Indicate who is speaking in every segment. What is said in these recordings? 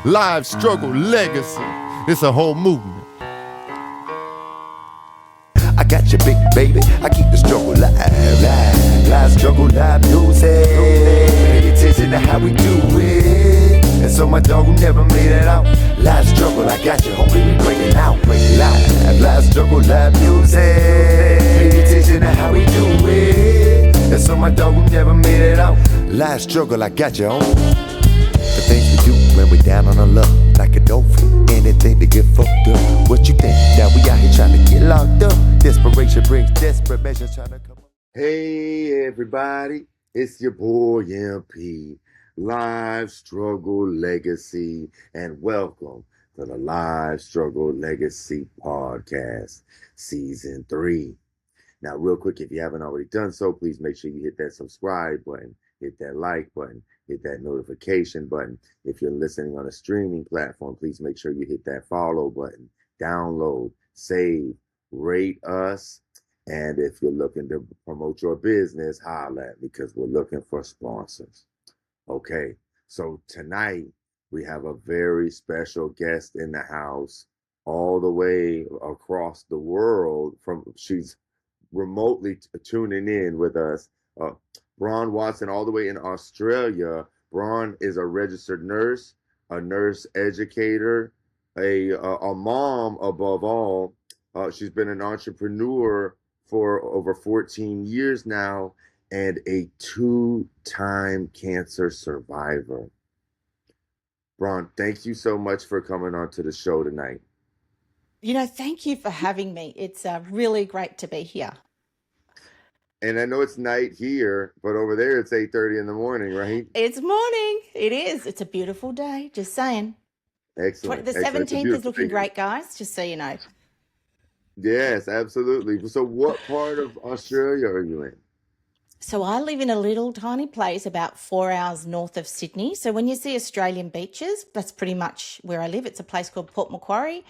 Speaker 1: live struggle legacy. It's a whole movement.
Speaker 2: I got you, big baby. I keep the struggle live struggle, live music. Pay attention to how we do it. And so my dog who never made it out. Live struggle, I got you, homie. We break it out, live struggle, live music. Pay attention to how we do it. And so my dog who never made it out. Live struggle, I got you, homie. The things we do when we down on our luck, like a dolphin, anything to get fucked up. What you think? Now we out here trying to get locked up. Desperation brings desperate measures trying to come up. Hey everybody, it's your boy MP, Live Struggle Legacy, and welcome to the Live Struggle Legacy Podcast, Season 3. Now, real quick, if you haven't already done so, please make sure you hit that subscribe button, hit that like button, hit that notification button. If you're listening on a streaming platform, please make sure you hit that follow button, download, save, rate us. And if you're looking to promote your business, holla at me because we're looking for sponsors. Okay, so tonight we have a very special guest in the house, all the way across the world. She's remotely tuning in with us. Bron Watson, all the way in Australia. Bron is a registered nurse, a nurse educator, a mom above all. She's been an entrepreneur for over 14 years now, and a 2-time cancer survivor. Bron, thank you so much for coming on to the show tonight.
Speaker 3: Thank you for having me. It's really great to be here.
Speaker 2: And I know it's night here, but over there it's 8:30 in the morning, right?
Speaker 3: It's morning. It is. It's a beautiful day. Just saying.
Speaker 2: Excellent.
Speaker 3: The 17th is looking great, guys, just so you know.
Speaker 2: Yes, absolutely. So what part of Australia are you in?
Speaker 3: So I live in a little tiny place about 4 hours north of Sydney. So when you see Australian beaches, that's pretty much where I live. It's a place called Port Macquarie,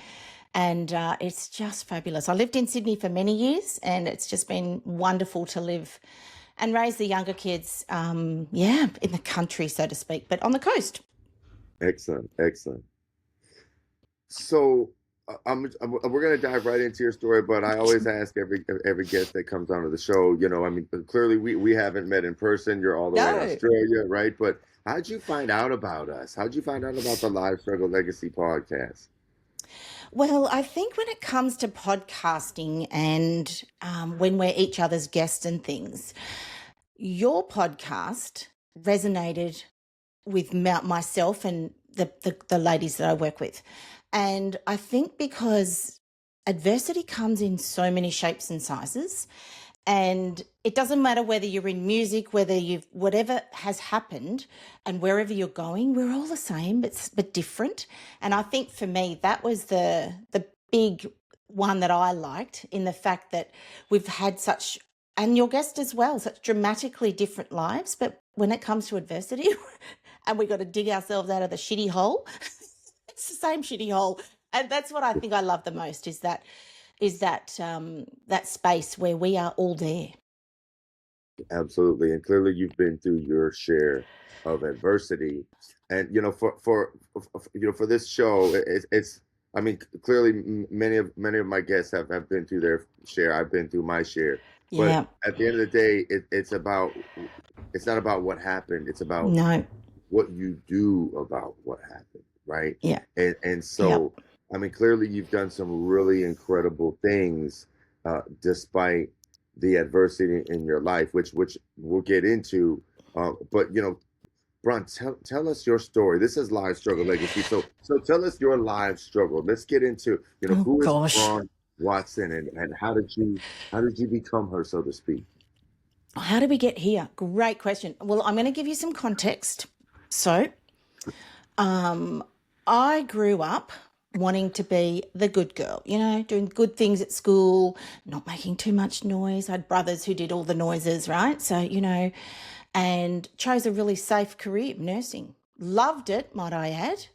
Speaker 3: and it's just fabulous. I lived in Sydney for many years, and it's just been wonderful to live and raise the younger kids, in the country, so to speak, but on the coast.
Speaker 2: Excellent. So we're going to dive right into your story, but I always ask every guest that comes onto the show, clearly we haven't met in person. You're all the way in Australia, right? But how'd you find out about us? How'd you find out about the Live Struggle Legacy podcast?
Speaker 3: Well, I think when it comes to podcasting and when we're each other's guests and things, your podcast resonated with myself and the ladies that I work with. And I think because adversity comes in so many shapes and sizes, and it doesn't matter whether you're in music, whatever has happened and wherever you're going, we're all the same, but different. And I think for me, that was the big one that I liked, in the fact that we've had such, and your guest as well, such dramatically different lives. But when it comes to adversity and we got to dig ourselves out of the shitty hole, it's the same shitty hole. And that's what I think I love the most, is that space where we are all there.
Speaker 2: Absolutely. And clearly you've been through your share of adversity. And, for this show, clearly many of my guests have been through their share. I've been through my share.
Speaker 3: Yeah.
Speaker 2: But at the end of the day, it's not about what happened. It's about what you do about what happened. Right.
Speaker 3: Yeah.
Speaker 2: And so, clearly you've done some really incredible things, despite the adversity in your life, which we'll get into. But Bron, tell us your story. This is Live Struggle Legacy. So tell us your live struggle. Let's get into, who is Bron Watson and how did you become her, so to speak?
Speaker 3: How did we get here? Great question. Well, I'm going to give you some context. So, I grew up wanting to be the good girl, doing good things at school, not making too much noise. I had brothers who did all the noises, right? So, and chose a really safe career, nursing. Loved it, might I add,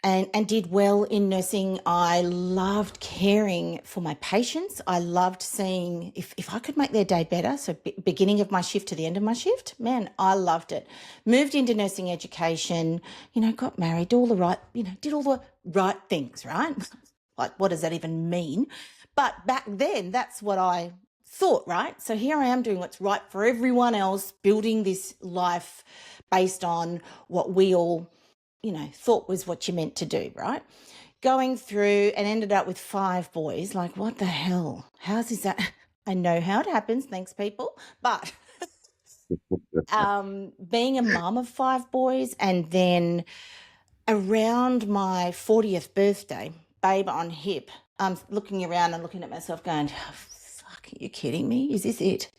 Speaker 3: and did well in nursing. I loved caring for my patients. I loved seeing if I could make their day better. So beginning of my shift to the end of my shift, man, I loved it. Moved into nursing education, got married, did all the right things, right? Like, what does that even mean? But back then, that's what I thought, right? So here I am doing what's right for everyone else, building this life based on what we all thought was what you meant to do, right? Going through and ended up with 5 boys. Like, what the hell? How's is that? I know how it happens. Thanks, people. But being a mum of 5 boys, and then around my 40th birthday, babe on hip, I'm looking around and looking at myself going, oh, fuck, are you kidding me? Is this it?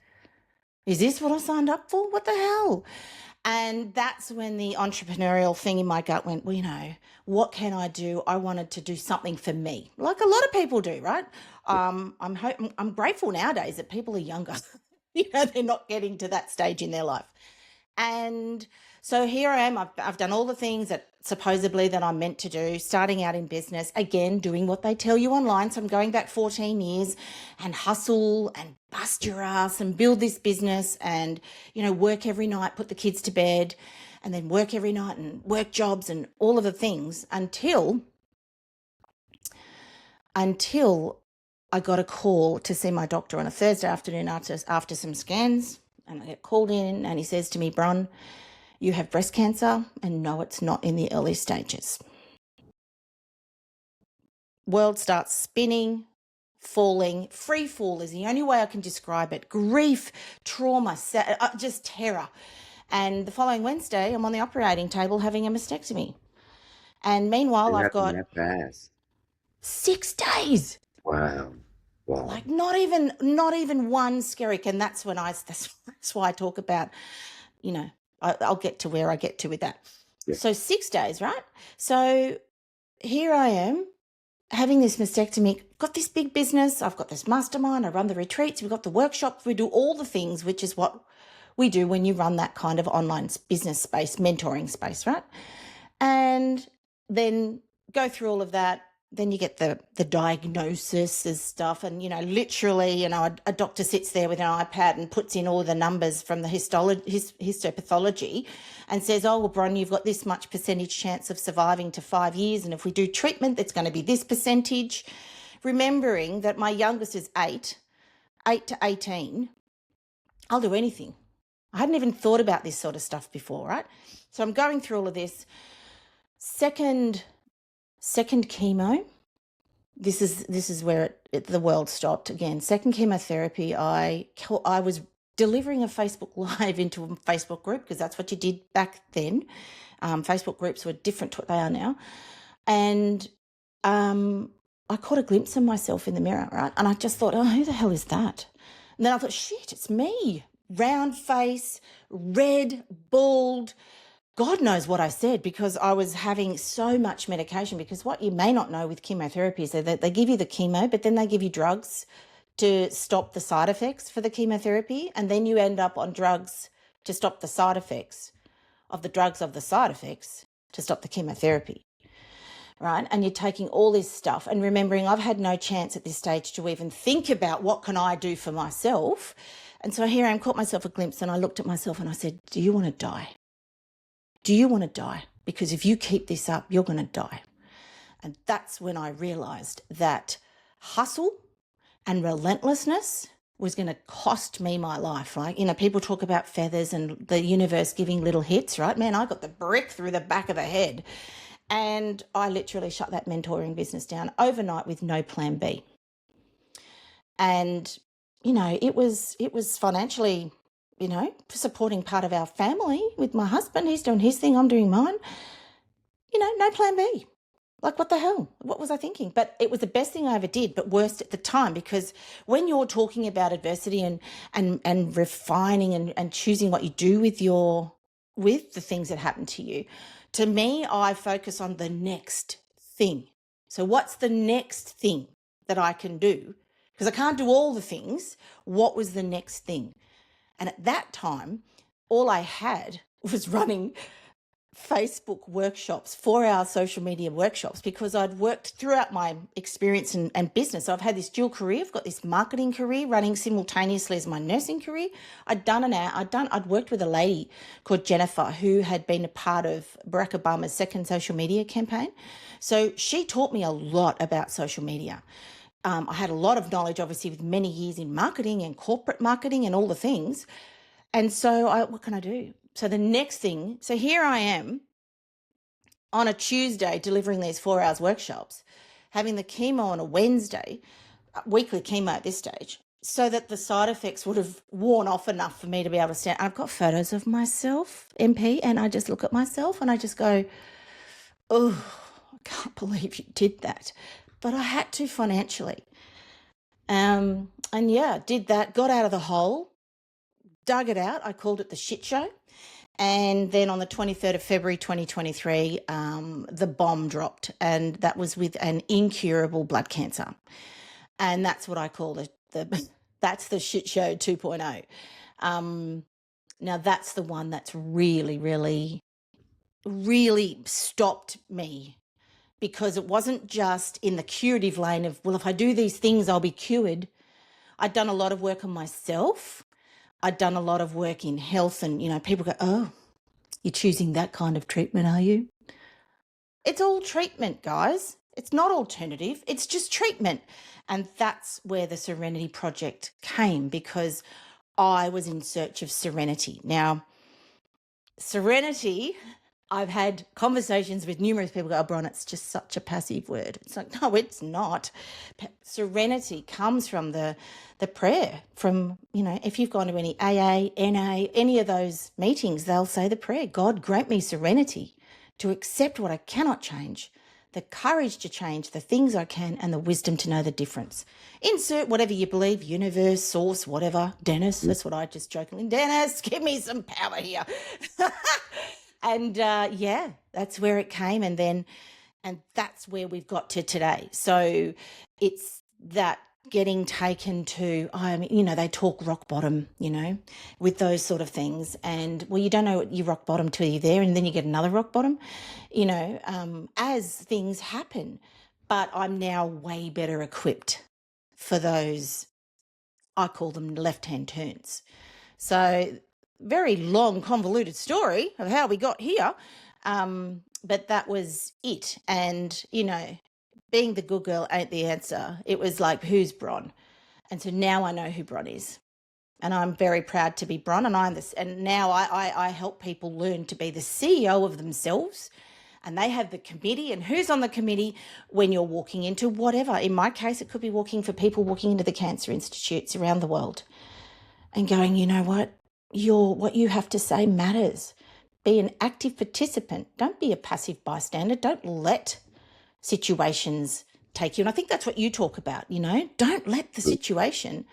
Speaker 3: Is this what I signed up for? What the hell? And that's when the entrepreneurial thing in my gut went, well, what can I do? I wanted to do something for me, like a lot of people do, right? I'm grateful nowadays that people are younger. They're not getting to that stage in their life. And so here I am. I've done all the things that supposedly that I'm meant to do, starting out in business, again, doing what they tell you online. So I'm going back 14 years and hustle and bust your ass and build this business and, work every night, put the kids to bed, and then work every night and work jobs and all of the things until I got a call to see my doctor on a Thursday afternoon after some scans. And I get called in and he says to me, Bron, you have breast cancer, and no, it's not in the early stages. World starts spinning, falling. Free fall is the only way I can describe it. Grief, trauma, just terror. And the following Wednesday, I'm on the operating table having a mastectomy. And meanwhile, I've got
Speaker 4: that fast.
Speaker 3: 6 days.
Speaker 4: Wow.
Speaker 3: Like not even one skerrick. And that's when that's why I talk about, I'll get to where I get to with that.
Speaker 4: Yeah.
Speaker 3: So 6 days, right? So here I am having this mastectomy, got this big business. I've got this mastermind. I run the retreats. We've got the workshops. We do all the things, which is what we do when you run that kind of online business space, mentoring space, right? And then go through all of that. Then you get the diagnosis and stuff, and literally, a doctor sits there with an iPad and puts in all the numbers from the histopathology, and says, "Oh well, Bron, you've got this much percentage chance of surviving to 5 years, and if we do treatment, it's going to be this percentage." Remembering that my youngest is 8 to 18, I'll do anything. I hadn't even thought about this sort of stuff before, right? So I'm going through all of this. Second chemo, this is where the world stopped again. Second chemotherapy, I was delivering a Facebook Live into a Facebook group, because that's what you did back then. Facebook groups were different to what they are now. And I caught a glimpse of myself in the mirror, right? And I just thought, oh, who the hell is that? And then I thought, shit, it's me. Round face, red, bald. God knows what I said, because I was having so much medication. Because what you may not know with chemotherapy is that they give you the chemo, but then they give you drugs to stop the side effects for the chemotherapy. And then you end up on drugs to stop the side effects of the drugs of the side effects to stop the chemotherapy, right? And you're taking all this stuff and remembering I've had no chance at this stage to even think about what can I do for myself. And so here I am, caught myself a glimpse, and I looked at myself and I said, do you want to die? Do you want to die? Because if you keep this up, you're going to die. And that's when I realized that hustle and relentlessness was going to cost me my life. Like, people talk about feathers and the universe giving little hits, right? Man, I got the brick through the back of the head. And I literally shut that mentoring business down overnight with no plan B. And, it was financially, supporting part of our family with my husband. He's doing his thing, I'm doing mine. No plan B. Like, what the hell? What was I thinking? But it was the best thing I ever did, but worst at the time, because when you're talking about adversity and refining and choosing what you do with the things that happen to you, to me, I focus on the next thing. So what's the next thing that I can do? Because I can't do all the things. What was the next thing? And at that time, all I had was running Facebook workshops, 4-hour social media workshops, because I'd worked throughout my experience and business. I've had this dual career. I've got this marketing career running simultaneously as my nursing career. I'd worked with a lady called Jennifer who had been a part of Barack Obama's second social media campaign. So she taught me a lot about social media. I had a lot of knowledge, obviously, with many years in marketing and corporate marketing and all the things. And so what can I do? So the next thing, so here I am on a Tuesday delivering these 4 hours workshops, having the chemo on a Wednesday, weekly chemo at this stage, so that the side effects would have worn off enough for me to be able to stand. I've got photos of myself, MP, and I just look at myself and I just go, oh, I can't believe you did that. But I had to financially. And yeah, did that, got out of the hole, dug it out. I called it the shit show. And then on the 23rd of February 2023, the bomb dropped, and that was with an incurable blood cancer. And that's what I call it. That's the shit show 2.0. Now that's the one that's really, really, really stopped me, because it wasn't just in the curative lane of, well, if I do these things, I'll be cured. I'd done a lot of work on myself. I'd done a lot of work in health, and, people go, oh, you're choosing that kind of treatment, are you? It's all treatment, guys. It's not alternative. It's just treatment. And that's where the Serenity Project came, because I was in search of serenity. Now, serenity, I've had conversations with numerous people go, oh, Bron, it's just such a passive word. It's like, no, it's not. Serenity comes from the prayer. From, if you've gone to any AA, NA, any of those meetings, they'll say the prayer, God, grant me serenity to accept what I cannot change, the courage to change the things I can, and the wisdom to know the difference. Insert whatever you believe, universe, source, whatever. Dennis, that's what I just jokingly, Dennis, give me some power here. And yeah, that's where it came. And that's where we've got to today. So it's that getting taken to, they talk rock bottom, with those sort of things. And, well, you don't know what you rock bottom till you're there, and then you get another rock bottom, as things happen. But I'm now way better equipped for those, I call them left-hand turns. So very long, convoluted story of how we got here. But that was it. And, being the good girl ain't the answer. It was like, who's Bron? And so now I know who Bron is. And I'm very proud to be Bron. And now I help people learn to be the CEO of themselves. And they have the committee. And who's on the committee when you're walking into whatever? In my case, it could be people walking into the cancer institutes around the world and going, you know what? What you have to say matters. Be an active participant. Don't be a passive bystander. Don't let situations take you. And I think that's what you talk about, Don't let the situation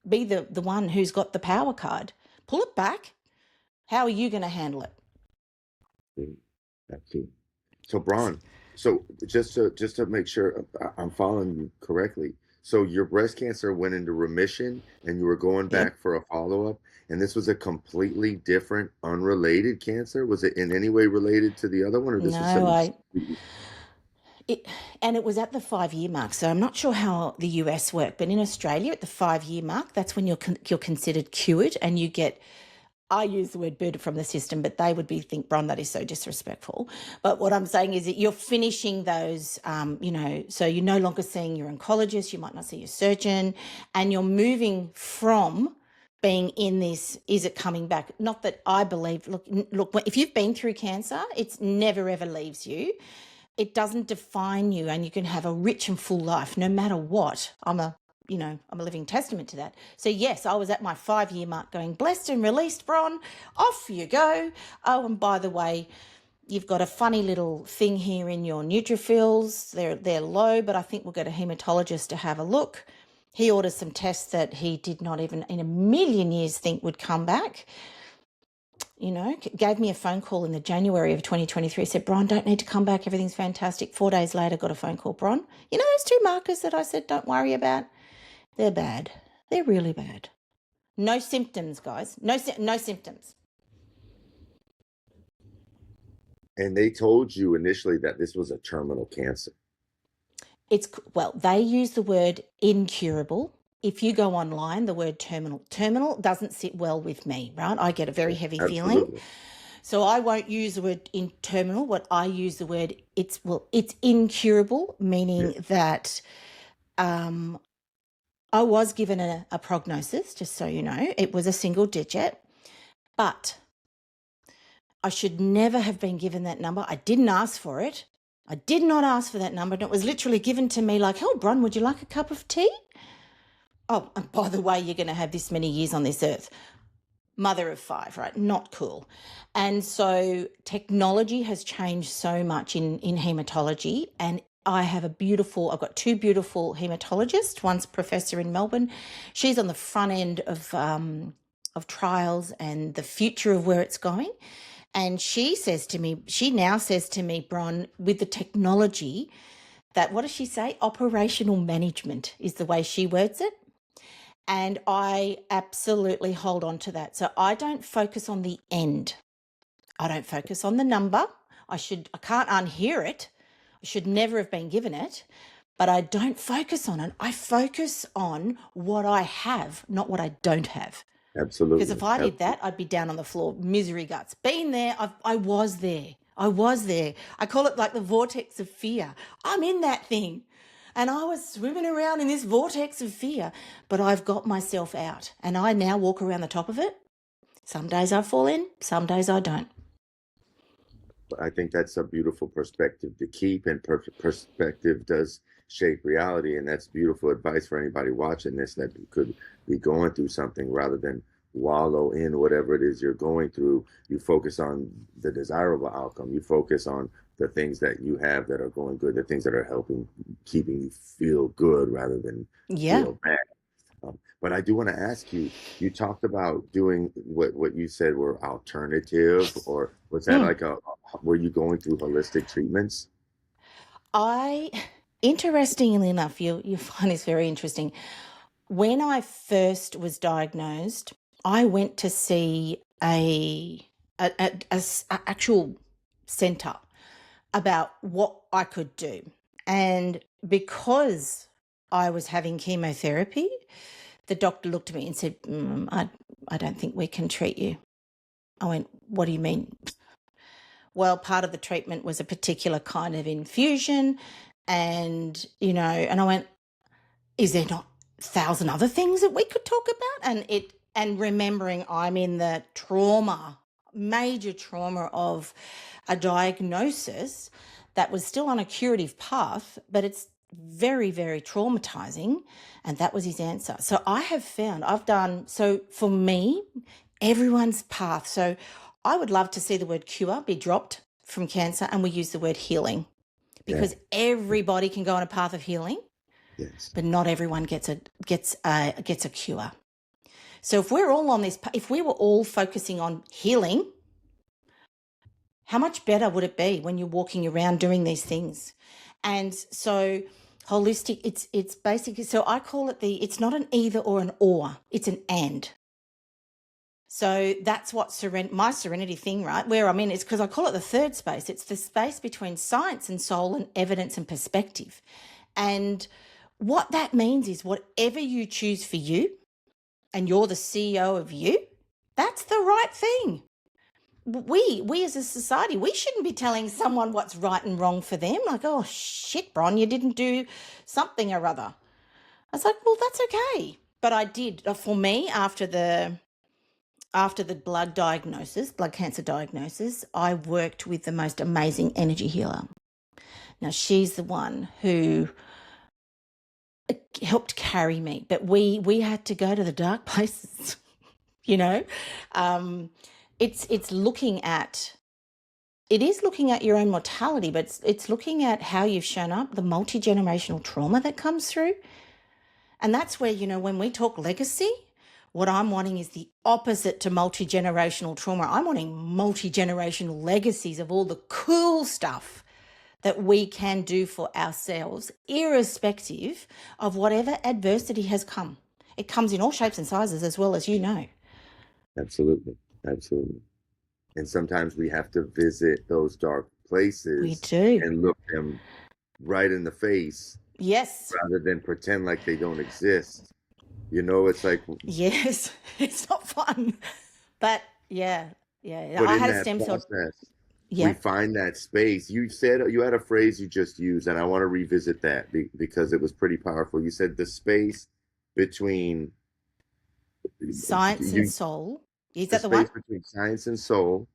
Speaker 3: be the one who's got the power card. Pull it back. How are you going to handle it?
Speaker 4: Absolutely. So, Bron, just to make sure I'm following you correctly. So your breast cancer went into remission and you were going back for a follow-up, and this was a completely different, unrelated cancer? Was it in any way related to the other one, or this was something?
Speaker 3: And it was at the 5-year mark. So I'm not sure how the US work, but in Australia at the 5-year mark, that's when you're considered cured, and you get, I use the word booted from the system, but they would think, Bron, that is so disrespectful. But what I'm saying is that you're finishing those, so you're no longer seeing your oncologist, you might not see your surgeon, and you're moving from being in this, is it coming back? Not that I believe, look, if you've been through cancer, it's never ever leaves you. It doesn't define you, and you can have a rich and full life no matter what. I'm a living testament to that. So yes, I was at my 5-year mark going, blessed and released, Bron, off you go. Oh, and by the way, you've got a funny little thing here in your neutrophils. They're low, but I think we'll get a hematologist to have a look. He ordered some tests that he did not even in a million years think would come back. Gave me a phone call in the January of 2023, said, Bron, don't need to come back. Everything's fantastic. 4 days later, got a phone call, Bron. Those 2 markers that I said, don't worry about, they're bad. They're really bad. No symptoms, guys. No symptoms.
Speaker 4: And they told you initially that this was a terminal cancer.
Speaker 3: Well, they use the word incurable. If you go online, the word terminal doesn't sit well with me, right? I get a very heavy feeling.
Speaker 4: Absolutely.
Speaker 3: So I won't use the word in terminal. What I use the word, it's incurable, meaning that I was given a prognosis, just so you know. It was a single digit, but I should never have been given that number. I didn't ask for it. I did not ask for that number. And it was literally given to me like, oh, Bron, would you like a cup of tea? Oh, and by the way, you're going to have this many years on this earth. Mother of 5, right? Not cool. And so technology has changed so much in hematology. And I've got 2 beautiful hematologists. One's a professor in Melbourne. She's on the front end of trials and the future of where it's going. And she now says to me, Bron, with the technology, that, what does she say? Operational management is the way she words it. And I absolutely hold on to that. So I don't focus on the end. I don't focus on the number. I can't unhear it. I should never have been given it, but I don't focus on it. I focus on what I have, not what I don't have.
Speaker 4: Absolutely.
Speaker 3: Because if I did that, I'd be down on the floor, misery guts. Been there, I was there. I call it like the vortex of fear. I'm in that thing. And I was swimming around in this vortex of fear, but I've got myself out and I now walk around the top of it. Some days I fall in, some days I don't.
Speaker 4: I think that's a beautiful perspective to keep, and perspective does shape reality. And that's beautiful advice for anybody watching this that could be going through something. Rather than wallow in whatever it is you're going through, you focus on the desirable outcome. You focus on the things that you have that are going good, the things that are keeping you feel good rather than feel bad. But I do want to ask you, you talked about doing what you said were alternative, or was that were you going through holistic treatments?
Speaker 3: Interestingly enough, you find this very interesting. When I first was diagnosed, I went to see a actual centre about what I could do. And because I was having chemotherapy, the doctor looked at me and said, I don't think we can treat you. I went, what do you mean? Well, part of the treatment was a particular kind of infusion. And, and I went, is there not 1,000 other things that we could talk about? And remembering I'm in the major trauma of a diagnosis that was still on a curative path, but it's very, very traumatizing. And that was his answer. So so for me, everyone's path. So I would love to see the word cure be dropped from cancer and we use the word healing, because everybody can go on a path of healing, but not everyone gets a cure. So if we're all on this, if we were all focusing on healing, how much better would it be when you're walking around doing these things? And so holistic, it's basically, so I call it it's not an either or an or, it's an and. So that's what my serenity thing, right, where I'm in, is because I call it the third space. It's the space between science and soul and evidence and perspective. And what that means is whatever you choose for you, and you're the CEO of you, that's the right thing. We as a society, we shouldn't be telling someone what's right and wrong for them. Like, oh, shit, Bron, you didn't do something or other. I was like, well, that's okay. But I did. For me, after the blood cancer diagnosis, I worked with the most amazing energy healer. Now, she's the one who helped carry me, but we had to go to the dark places, It's looking at your own mortality, but it's looking at how you've shown up, the multi-generational trauma that comes through. And that's where, when we talk legacy, what I'm wanting is the opposite to multi-generational trauma. I'm wanting multi-generational legacies of all the cool stuff that we can do for ourselves, irrespective of whatever adversity has come. It comes in all shapes and sizes, as well as you know.
Speaker 4: Absolutely. And sometimes we have to visit those dark
Speaker 3: We
Speaker 4: places
Speaker 3: do.
Speaker 4: and look them right in the face
Speaker 3: Yes.
Speaker 4: rather than pretend like they don't exist. You know, it's like,
Speaker 3: Yes. It's not fun. But yeah. Yeah.
Speaker 4: but
Speaker 3: I
Speaker 4: in
Speaker 3: had a
Speaker 4: that
Speaker 3: stem cell.
Speaker 4: process, we
Speaker 3: Yeah.
Speaker 4: find that space. You said you had a phrase you just used, and I want to revisit that because it was pretty powerful. You said the space between
Speaker 3: Science and
Speaker 4: you,
Speaker 3: soul. Is
Speaker 4: the
Speaker 3: that the one?
Speaker 4: space between science and soul.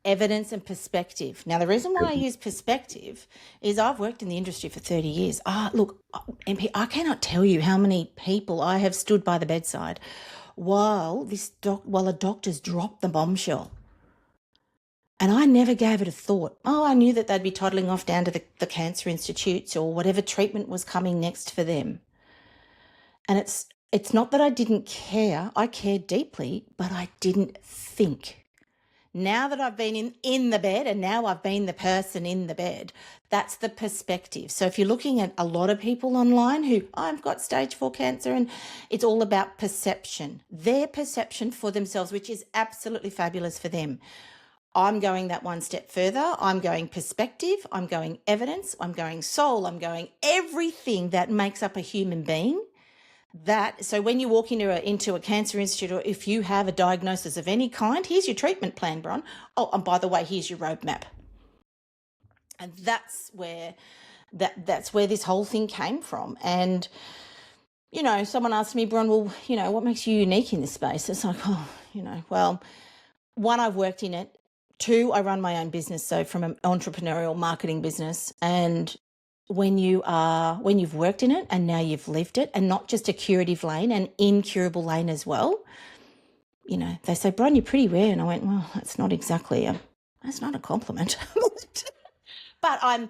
Speaker 3: Evidence and perspective. Now, the reason why I use perspective is I've worked in the industry for 30 years. Look, MP, I cannot tell you how many people I have stood by the bedside while a doctor's dropped the bombshell. And I never gave it a thought. I knew that they'd be toddling off down to the cancer institutes or whatever treatment was coming next for them. And it's not that I didn't care. I cared deeply, but I didn't think. Now that I've been in the bed and now I've been the person in the bed, that's the perspective. So if you're looking at a lot of people online who, I've got stage 4 cancer, and it's all about perception, their perception for themselves, which is absolutely fabulous for them. I'm going that one step further. I'm going perspective. I'm going evidence. I'm going soul. I'm going everything that makes up a human being. So when you walk into a cancer institute, or if you have a diagnosis of any kind, here's your treatment plan, Bron. Oh, and by the way, here's your roadmap. And that's where this whole thing came from. And, someone asked me, Bron, well, what makes you unique in this space? It's like, well, one, I've worked in it. Two, I run my own business. So from an entrepreneurial marketing business, and when you've worked in it and now you've lived it, and not just a curative lane, an incurable lane as well, they say, Bron, you're pretty rare. And I went, well, that's not a compliment. But I'm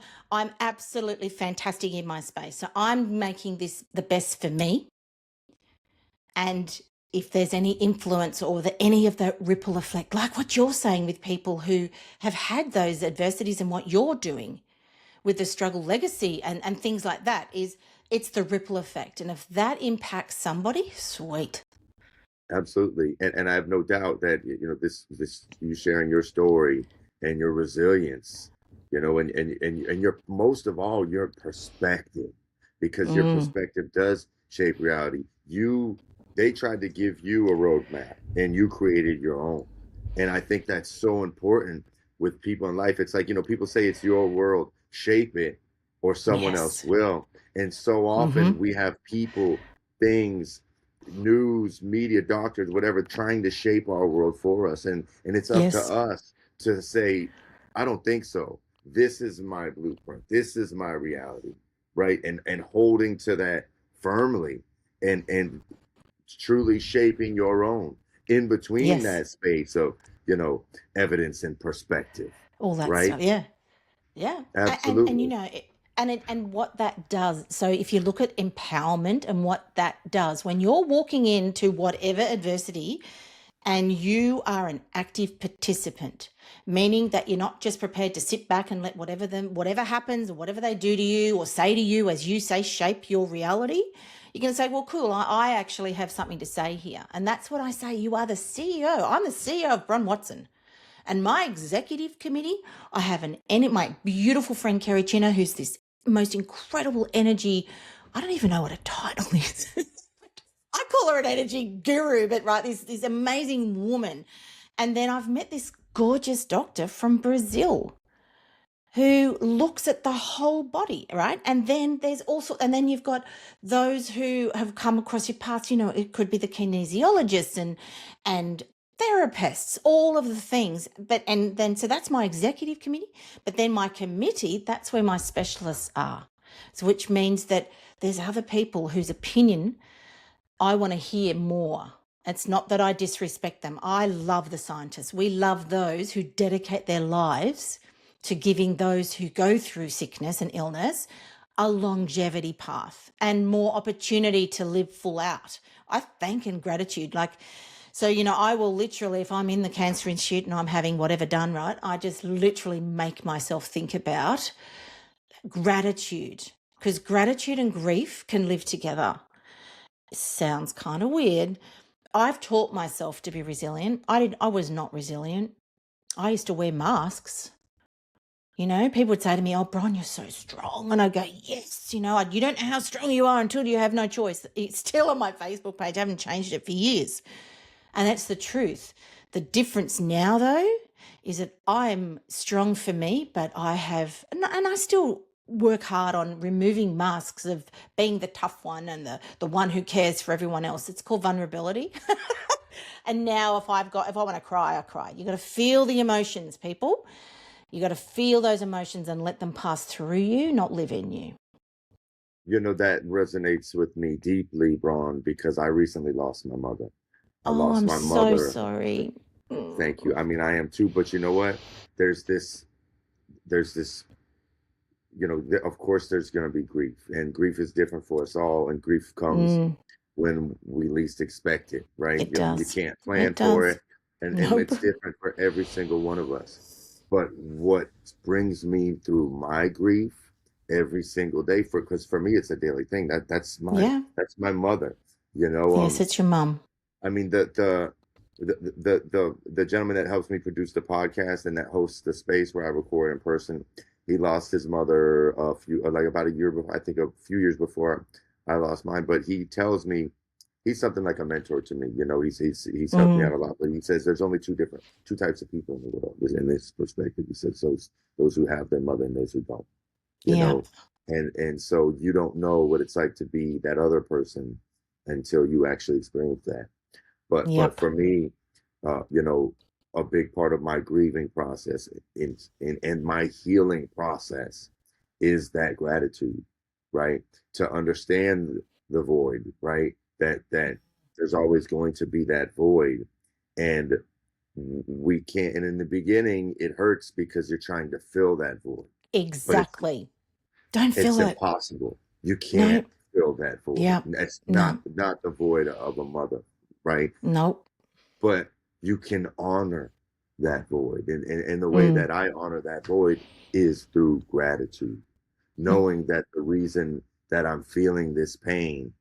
Speaker 3: absolutely fantastic in my space. So I'm making this the best for me. And if there's any influence or any of the ripple effect, like what you're saying with people who have had those adversities and what you're doing with the struggle legacy and things like that, it's the ripple effect. And if that impacts somebody, sweet.
Speaker 4: Absolutely. And I have no doubt that, this you sharing your story and your resilience, and your, most of all, your perspective, because your perspective does shape reality. They tried to give you a roadmap and you created your own. And I think that's so important with people in life. It's like, people say it's your world, shape it or someone else will. And so often we have people, things, news, media, doctors, whatever, trying to shape our world for us. And it's up to us to say, I don't think so. This is my blueprint. This is my reality, right? And holding to that firmly and truly shaping your own in between that space of, evidence and perspective.
Speaker 3: All that
Speaker 4: right?
Speaker 3: stuff. Yeah. Yeah.
Speaker 4: Absolutely.
Speaker 3: And what that does. So if you look at empowerment and what that does, when you're walking into whatever adversity and you are an active participant, meaning that you're not just prepared to sit back and let whatever happens or whatever they do to you or say to you, as you say, shape your reality. You're going to say, well, cool, I actually have something to say here. And that's what I say. You are the CEO. I'm the CEO of Bron Watson. And my executive committee, I have my beautiful friend, Kerry Chinner, who's this most incredible energy. I don't even know what a title is. I call her an energy guru, but right, this amazing woman. And then I've met this gorgeous doctor from Brazil who looks at the whole body, right? And then then you've got those who have come across your path, it could be the kinesiologists and therapists, all of the things. So that's my executive committee. But then my committee, that's where my specialists are. So which means that there's other people whose opinion I want to hear more. It's not that I disrespect them. I love the scientists. We love those who dedicate their lives to giving those who go through sickness and illness a longevity path and more opportunity to live full out. I thank and gratitude. I will literally, if I'm in the Cancer Institute and I'm having whatever done, right, I just literally make myself think about gratitude, because gratitude and grief can live together. It sounds kind of weird. I've taught myself to be resilient. I was not resilient. I used to wear masks. People would say to me, "Oh, Bron, you're so strong." And I'd go, "Yes, you don't know how strong you are until you have no choice." It's still on my Facebook page. I haven't changed it for years. And that's the truth. The difference now, though, is that I'm strong for me, but and I still work hard on removing masks of being the tough one and the one who cares for everyone else. It's called vulnerability. And now if I want to cry, I cry. You got to feel the emotions, people. You got to feel those emotions and let them pass through you, not live in you.
Speaker 4: That resonates with me deeply, Bron, because I recently lost my mother. I lost
Speaker 3: I'm
Speaker 4: my
Speaker 3: so
Speaker 4: mother.
Speaker 3: sorry.
Speaker 4: Thank you. I mean, I am too, but you know what? There's this, of course there's going to be grief, and grief is different for us all, and grief comes when we least expect it, right?
Speaker 3: It does.
Speaker 4: You can't plan for it, and
Speaker 3: Nope.
Speaker 4: it's different for every single one of us. But what brings me through my grief every single day, because for me it's a daily thing. That's my mother.
Speaker 3: Yes, it's your mum.
Speaker 4: I mean, the gentleman that helps me produce the podcast and that hosts the space where I record in person, he lost his mother about a year before, I think a few years before I lost mine. But he tells me he's something like a mentor to me. He's helped me out a lot. But he says there's only two types of people in the world in this perspective. He says those who have their mother and those who don't. You know, and so you don't know what it's like to be that other person until you actually experience that. But for me, a big part of my grieving process and my healing process is that gratitude, right? To understand the void, right? That there's always going to be that void, and we can't. And in the beginning, it hurts because you're trying to fill that void.
Speaker 3: Exactly. Don't fill it.
Speaker 4: It's impossible. You can't fill that void.
Speaker 3: Yeah.
Speaker 4: That's not the void of a mother, right?
Speaker 3: Nope.
Speaker 4: But you can honor that void. And the way that I honor that void is through gratitude, knowing that the reason that I'm feeling this pain,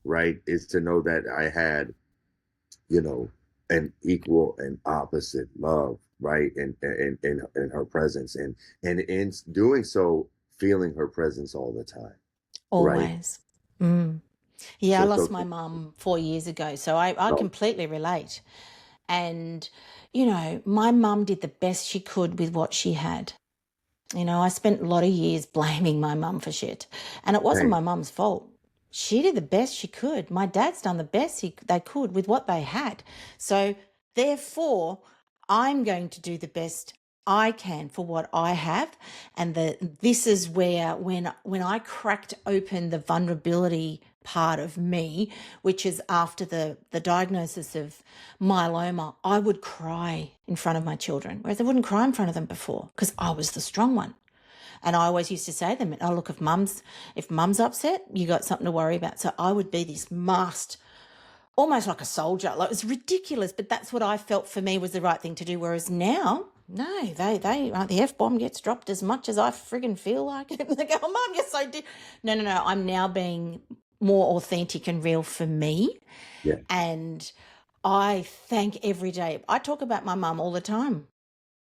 Speaker 4: right, is to know that I had, an equal and opposite love, right, in her presence, and in doing so, feeling her presence all the time.
Speaker 3: Always. Right? Yeah,
Speaker 4: So
Speaker 3: I lost my mum 4 years ago, so I completely relate. And, my mum did the best she could with what she had. I spent a lot of years blaming my mum for shit, and it wasn't my mum's fault. She did the best she could. My dad's done the best they could with what they had. So therefore, I'm going to do the best I can for what I have. And this is where when I cracked open the vulnerability part of me, which is after the diagnosis of myeloma, I would cry in front of my children, whereas I wouldn't cry in front of them before because I was the strong one. And I always used to say to them, "Oh, look, if mum's upset, you got something to worry about." So I would be this masked, almost like a soldier. Like, it was ridiculous, but that's what I felt for me was the right thing to do. Whereas now, no, the F-bomb gets dropped as much as I friggin' feel like it. They go, "Oh, Mum, you're so..." No. I'm now being more authentic and real for me.
Speaker 4: Yeah.
Speaker 3: And I thank every day. I talk about my mum all the time.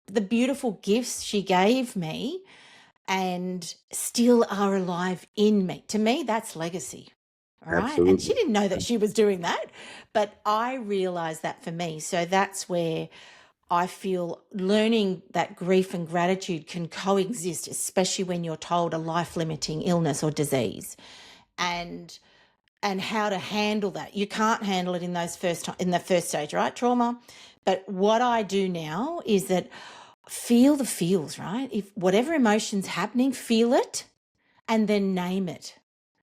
Speaker 3: The beautiful gifts she gave me and still are alive in me. To me, that's legacy. All right.
Speaker 4: Absolutely.
Speaker 3: And she didn't know that she was doing that, but I realized that for me. So that's where I feel learning that grief and gratitude can coexist, especially when you're told a life-limiting illness or disease, and how to handle that. You can't handle it in the first stage, right? Trauma. But what I do now is that feel the feels, right? If whatever emotion's happening, feel it and then name it.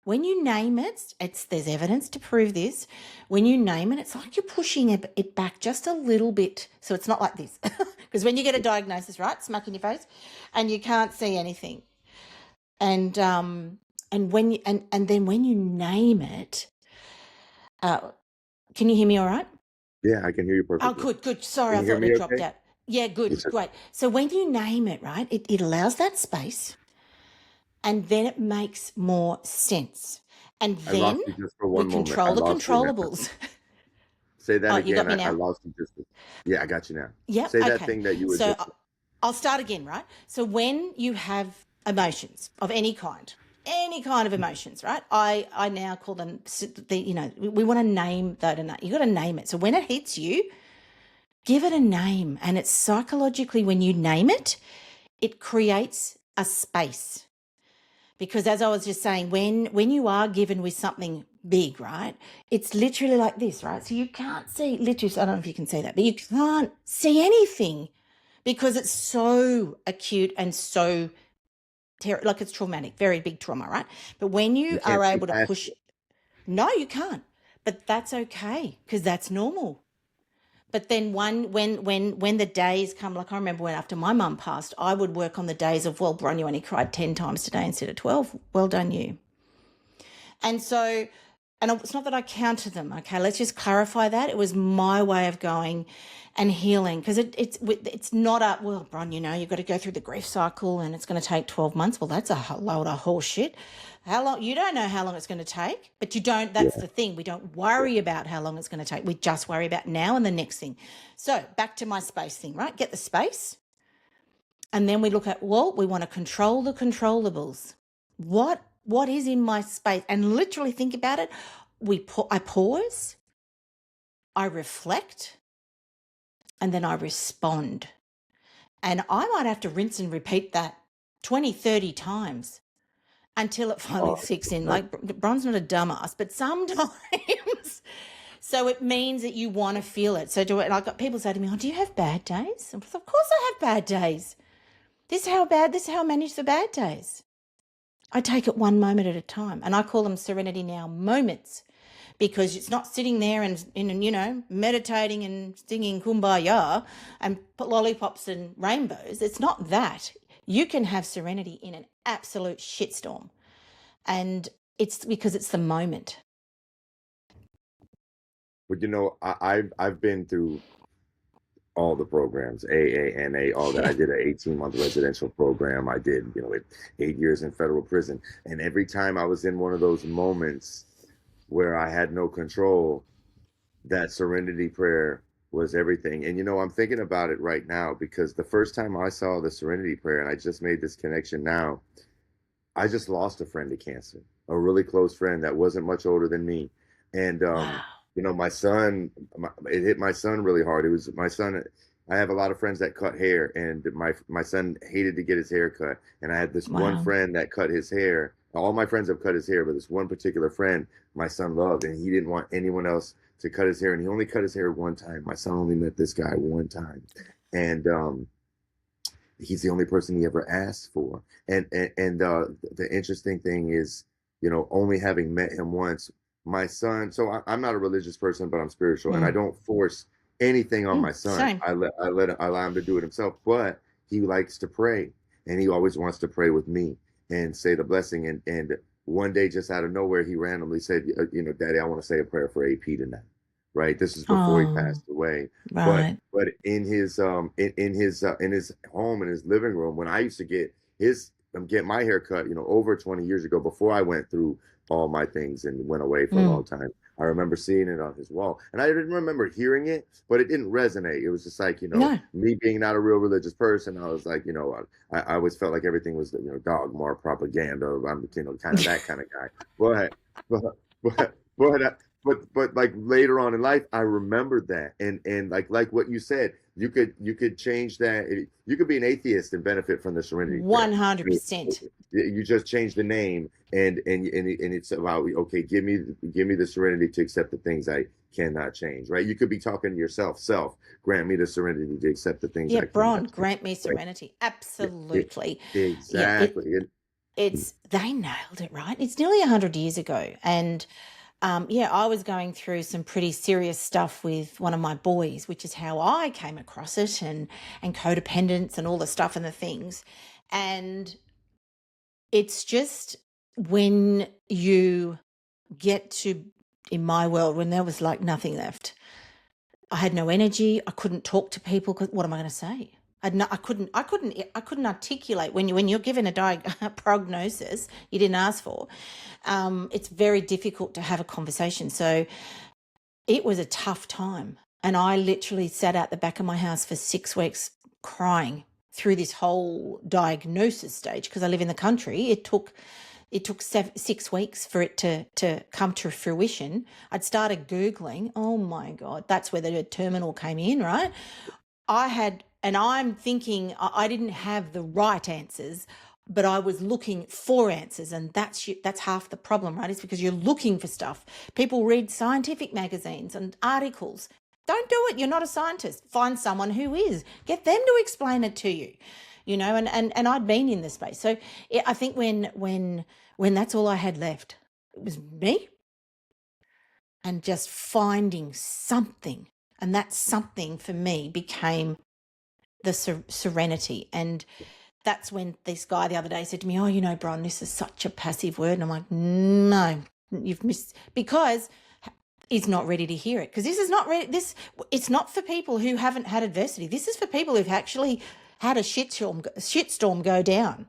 Speaker 3: When you name it, there's evidence to prove this. When you name it, it's like you're pushing it back just a little bit. So it's not like this. Because when you get a diagnosis, right, smack in your face, and you can't see anything. And then when you name it, can you hear me all right?
Speaker 4: Yeah, I can hear you perfectly.
Speaker 3: Oh, good. Sorry, I thought it dropped out. Yeah, good, great. So when you name it, right, it allows that space, and then it makes more sense. And then we control the controllables.
Speaker 4: Say that again.
Speaker 3: You got me now?
Speaker 4: I lost you just. Yeah, I got you now.
Speaker 3: Yeah.
Speaker 4: Say that thing that you were just.
Speaker 3: I'll start again, right? So when you have emotions of any kind of emotions, right? I now call them, we want to name that. You got to name it. So when it hits you, give it a name. And it's psychologically, when you name it, it creates a space. Because as I was just saying, when you are given with something big, right, it's literally like this, right? So you can't see, literally, I don't know if you can see that, but you can't see anything because it's so acute and so like it's traumatic, very big trauma, right? But when
Speaker 4: You
Speaker 3: you
Speaker 4: can't
Speaker 3: are
Speaker 4: see
Speaker 3: able to
Speaker 4: past
Speaker 3: push,
Speaker 4: it.
Speaker 3: no, you can't. But that's okay because that's normal. But then when the days come, like I remember when after my mum passed, I would work on the days of, well, Bron, you only cried 10 times today instead of 12. Well done, you. And so, and it's not that I counted them, okay? Let's just clarify that. It was my way of going and healing because it's not a, well, Bron, you've got to go through the grief cycle and it's going to take 12 months. Well, that's a load of horse shit. How long? You don't know how long it's going to take, but you don't, that's
Speaker 4: Yeah.
Speaker 3: the thing. We don't worry about how long it's going to take. We just worry about now and the next thing. So back to my space thing, right? Get the space. And then we look at, well, we want to control the controllables. What is in my space? And literally think about it. I pause, I reflect, and then I respond. And I might have to rinse and repeat that 20, 30 times until it finally
Speaker 4: Oh,
Speaker 3: sinks in.
Speaker 4: 100%.
Speaker 3: Like Bron's not a dumbass, but sometimes. So it means that you want to feel it. So I've got people say to me, oh, do you have bad days? Of course I have bad days. This is how I manage the bad days. I take it one moment at a time, and I call them Serenity Now moments because it's not sitting there and meditating and singing Kumbaya and put lollipops and rainbows. It's not that. You can have serenity in an absolute shitstorm, and it's because it's the moment.
Speaker 4: But I've been through all the programs, AA, NA, all that. I did an 18-month residential program. I did, 8 years in federal prison. And every time I was in one of those moments where I had no control, that serenity prayer was everything. And I'm thinking about it right now because the first time I saw the serenity prayer, and I just made this connection now, I just lost a friend to cancer, a really close friend that wasn't much older than me. And,
Speaker 3: Wow.
Speaker 4: my son, it hit my son really hard. It was my son. I have a lot of friends that cut hair, and my son hated to get his hair cut. And I had this one
Speaker 3: Wow.
Speaker 4: friend that cut his hair. All my friends have cut his hair, but this one particular friend my son loved, and he didn't want anyone else to cut his hair. And he only cut his hair one time. My son only met this guy one time. And he's the only person he ever asked for. And the interesting thing is, only having met him once, my son. So I'm not a religious person, but I'm spiritual, and I don't force anything on my son.
Speaker 3: Same.
Speaker 4: I allow him to do it himself. But he likes to pray, and he always wants to pray with me and say the blessing. And one day, just out of nowhere, he randomly said, Daddy, I want to say a prayer for AP tonight. Right. This is before he
Speaker 3: Oh,
Speaker 4: passed away.
Speaker 3: right.
Speaker 4: But in his home, in his living room, when I used to get my hair cut, over 20 years ago, before I went through all my things and went away for a long time, I remember seeing it on his wall, and I didn't remember hearing it, but it didn't resonate. It was just like,
Speaker 3: No.
Speaker 4: me being not a real religious person, I was like, I always felt like everything was, dogma or propaganda. I'm, kind of that kind of guy. But but but like later on in life, I remembered that, and like what you said, you could change that. You could be an atheist and benefit from the serenity prayer.
Speaker 3: 100%.
Speaker 4: You just change the name, and it's about, okay, give me the serenity to accept the things I cannot change. Right? You could be talking to yourself, grant me the serenity to accept the things
Speaker 3: Yeah,
Speaker 4: I
Speaker 3: Bron,
Speaker 4: cannot change.
Speaker 3: grant me serenity. Absolutely.
Speaker 4: Exactly.
Speaker 3: They nailed it, right? It's nearly 100 years ago. And I was going through some pretty serious stuff with one of my boys, which is how I came across it, and codependence and all the stuff and the things. And it's just when you get to, in my world, when there was like nothing left, I had no energy. I couldn't talk to people because what am I going to say? I couldn't articulate when you're given a prognosis you didn't ask for. It's very difficult to have a conversation. So it was a tough time, and I literally sat out the back of my house for 6 weeks crying through this whole diagnosis stage, because I live in the country, it took 6 weeks for it to come to fruition. I'd started Googling. Oh my God, that's where the terminal came in, right? I'm thinking I didn't have the right answers, but I was looking for answers, and that's half the problem, right? It's because you're looking for stuff. People read scientific magazines and articles. Don't do it. You're not a scientist. Find someone who is. Get them to explain it to you, and I'd been in this space. So I think when that's all I had left, it was me and just finding something. And that something for me became the serenity. And that's when this guy the other day said to me, oh, Bron, this is such a passive word. And I'm like, no, you've missed, because he's not ready to hear it. Because this is not ready. It's not for people who haven't had adversity. This is for people who've actually had a shitstorm go down.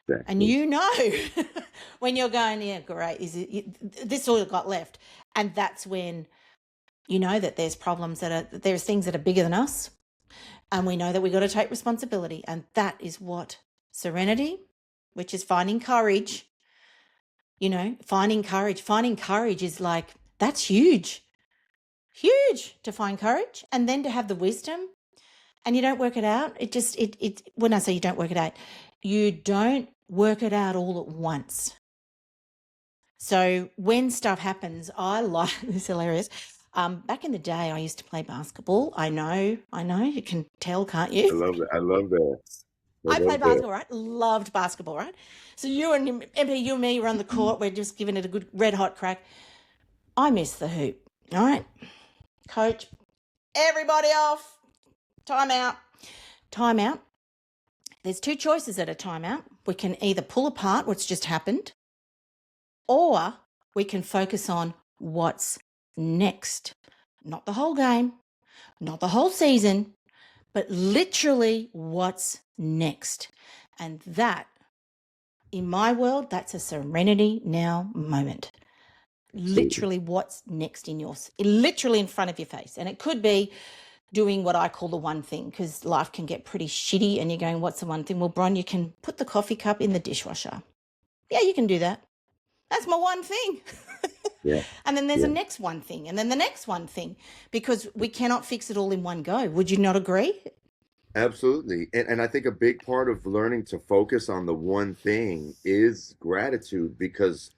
Speaker 3: Exactly. And when you're going, yeah, great, this all got left. And that's when you know that there's there's things that are bigger than us. And we know that we've got to take responsibility. And that is what serenity, which is finding courage, finding courage is like, that's huge to find courage. And then to have the wisdom, and you don't work it out. When I say you don't work it out, you don't work it out all at once. So when stuff happens, it's hilarious. Back in the day, I used to play basketball. I know, you can tell, can't you?
Speaker 4: I love that.
Speaker 3: I played basketball, right? Loved basketball, right? So you and me were on the court. We're just giving it a good red hot crack. I missed the hoop, all right? Coach, everybody off. Timeout. There's two choices at a timeout. We can either pull apart what's just happened, or we can focus on what's next. Not the whole game, not the whole season, but literally what's next. And that, in my world, that's a serenity now moment. Literally what's next literally in front of your face. And it could be doing what I call the one thing, because life can get pretty shitty and you're going, what's the one thing? Well, Bron, you can put the coffee cup in the dishwasher. Yeah, you can do that. That's my one thing.
Speaker 4: Yeah.
Speaker 3: And then there's the next one thing, and then the next one thing, because we cannot fix it all in one go. Would you not agree?
Speaker 4: Absolutely. And I think a big part of learning to focus on the one thing is gratitude, because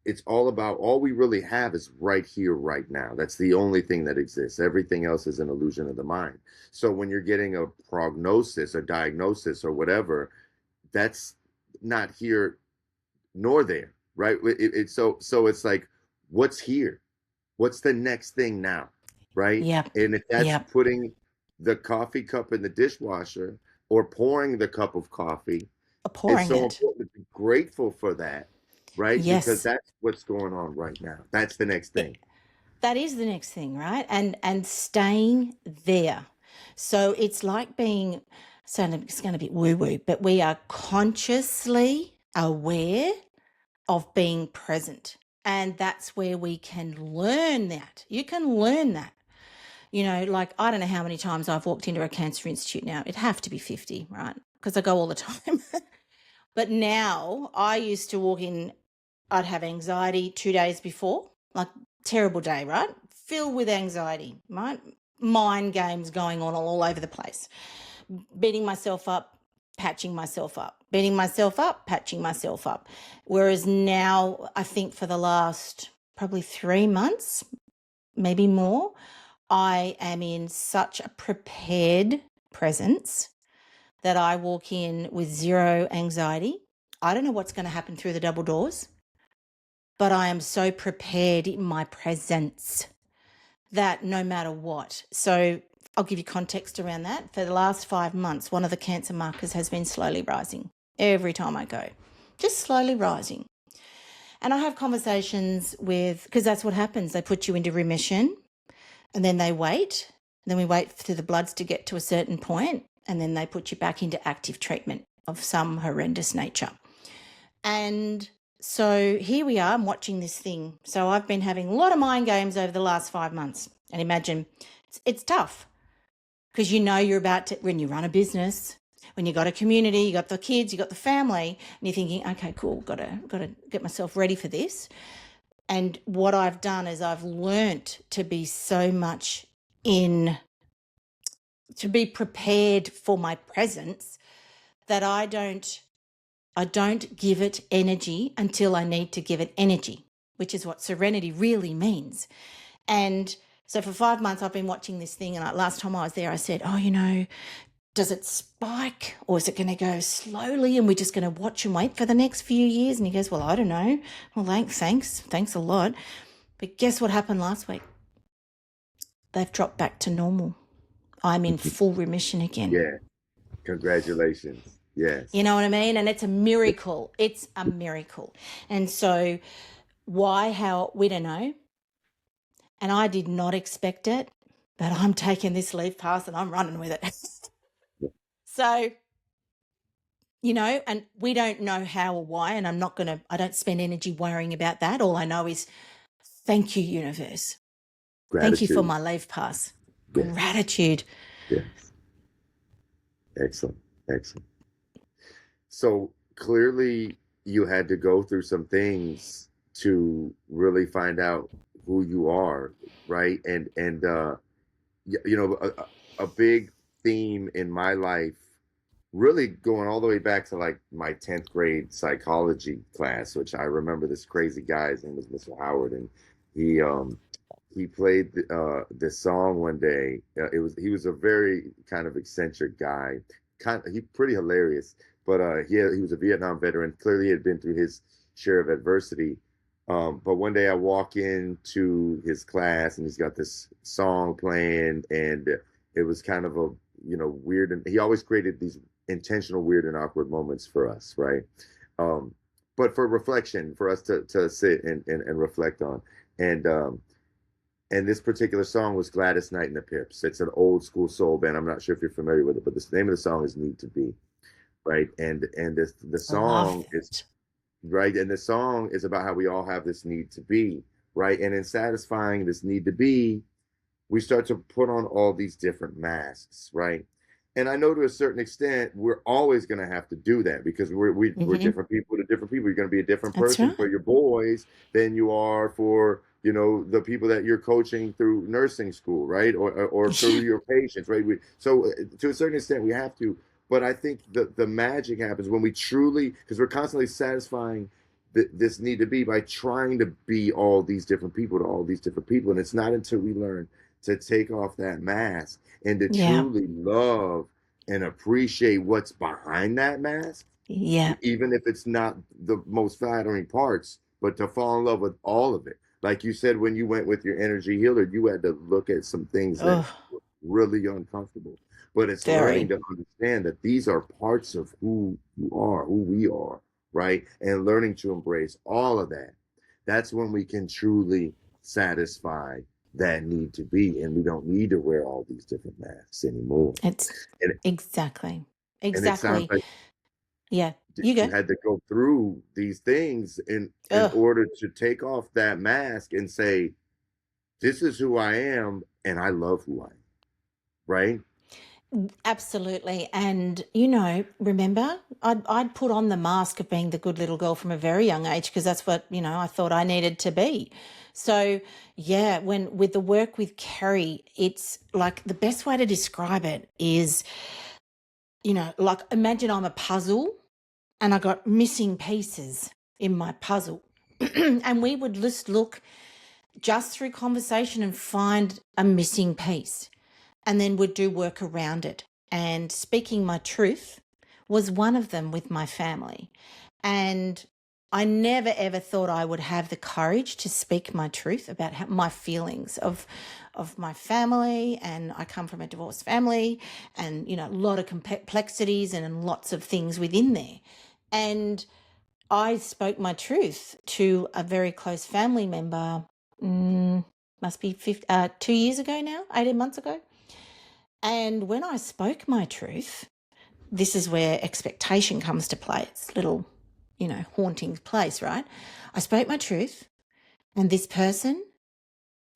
Speaker 4: it's all we really have is right here, right now. That's the only thing that exists. Everything else is an illusion of the mind. So when you're getting a prognosis, a diagnosis, or whatever, that's not here nor there, right? So it's like, what's here? What's the next thing now, right?
Speaker 3: Yeah.
Speaker 4: And if that's putting the coffee cup in the dishwasher or pouring the cup of coffee, it's so important to be grateful for that. Right?
Speaker 3: Yes.
Speaker 4: Because that's what's going on right now. That's the next thing.
Speaker 3: That is the next thing, right? And staying there. So it's like it's going to be woo-woo, but we are consciously aware of being present. And that's where we can learn that. You can learn that. Like, I don't know how many times I've walked into a cancer institute now. It'd have to be 50, right? Because I go all the time. But now, I used to walk in, I'd have anxiety 2 days before, like terrible day, right? Filled with anxiety, right? Mind games going on all over the place. Beating myself up, patching myself up. Beating myself up, patching myself up. Whereas now, I think for the last probably 3 months, maybe more, I am in such a prepared presence that I walk in with zero anxiety. I don't know what's going to happen through the double doors, but I am so prepared in my presence that no matter what. So I'll give you context around that. For the last 5 months, one of the cancer markers has been slowly rising every time I go, just slowly rising. And I have conversations because that's what happens. They put you into remission and then they wait. And then we wait for the bloods to get to a certain point, and then they put you back into active treatment of some horrendous nature. And so here we are, I'm watching this thing. So I've been having a lot of mind games over the last 5 months. And imagine, it's tough because you're about to, when you run a business, when you got a community, you got the kids, you got the family, and you're thinking, okay, cool, got to get myself ready for this. And what I've done is I've learnt to be so much to be prepared for my presence that I don't give it energy until I need to give it energy, which is what serenity really means. And so for 5 months, I've been watching this thing. And last time I was there, I said, oh, does it spike or is it going to go slowly and we're just going to watch and wait for the next few years? And he goes, well, I don't know. Well, thanks a lot. But guess what happened last week? They've dropped back to normal. I'm in full remission again.
Speaker 4: Yeah. Congratulations. Yes.
Speaker 3: You know what I mean? And it's a miracle. It's a miracle. And so why, how, we don't know. And I did not expect it, but I'm taking this leave pass and I'm running with it. So, and we don't know how or why, and I don't spend energy worrying about that. All I know is thank you, universe.
Speaker 4: Gratitude.
Speaker 3: Thank you for my leave pass.
Speaker 4: Yes.
Speaker 3: Gratitude.
Speaker 4: Yes. Excellent. So clearly you had to go through some things to really find out who you are, right? And a big theme in my life, really going all the way back to like my 10th grade psychology class, which I remember this crazy guy, his name was Mr. Howard, and he played this song one day. He was a very kind of eccentric guy, he pretty hilarious, but he was a Vietnam veteran. Clearly he had been through his share of adversity. But one day I walk into his class and he's got this song playing, and it was kind of a, weird, and he always created these intentional weird and awkward moments for us, right? But for reflection, for us to sit and reflect on. And this particular song was Gladys Knight and the Pips. It's an old school soul band. I'm not sure if you're familiar with it, but the name of the song is Need to Be, right? And the song is right, and the song is about how we all have this need to be, right? And in satisfying this need to be, we start to put on all these different masks, right? And I know to a certain extent, we're always going to have to do that because we're different people to different people. You're going to be a different person for your boys than you are for, the people that you're coaching through nursing school, right? Or through your patients, right? So to a certain extent, we have to. But I think the magic happens when we truly, because we're constantly satisfying this need to be by trying to be all these different people to all these different people. And it's not until we learn to take off that mask and to truly love and appreciate what's behind that mask.
Speaker 3: Yeah.
Speaker 4: Even if it's not the most flattering parts, but to fall in love with all of it. Like you said, when you went with your energy healer, you had to look at some things that were really uncomfortable. But it's learning to understand that these are parts of who you are, who we are, right? And learning to embrace all of that. That's when we can truly satisfy that need to be, and we don't need to wear all these different masks anymore.
Speaker 3: Exactly.
Speaker 4: And it sounds like
Speaker 3: you
Speaker 4: had to go through these things in order to take off that mask and say, this is who I am, and I love who I am, right?
Speaker 3: Absolutely. And, remember, I'd put on the mask of being the good little girl from a very young age because that's what, I thought I needed to be. So, with the work with Kerry, it's like the best way to describe it is, like imagine I'm a puzzle and I got missing pieces in my puzzle. And we would just look just through conversation and find a missing piece. And then would do work around it. And speaking my truth was one of them with my family. And I never, ever thought I would have the courage to speak my truth about my feelings of my family. And I come from a divorced family and, a lot of complexities and lots of things within there. And I spoke my truth to a very close family member, must be 2 years ago now, 18 months ago. And when I spoke my truth, this is where expectation comes to play. It's a little, haunting place, right? I spoke my truth and this person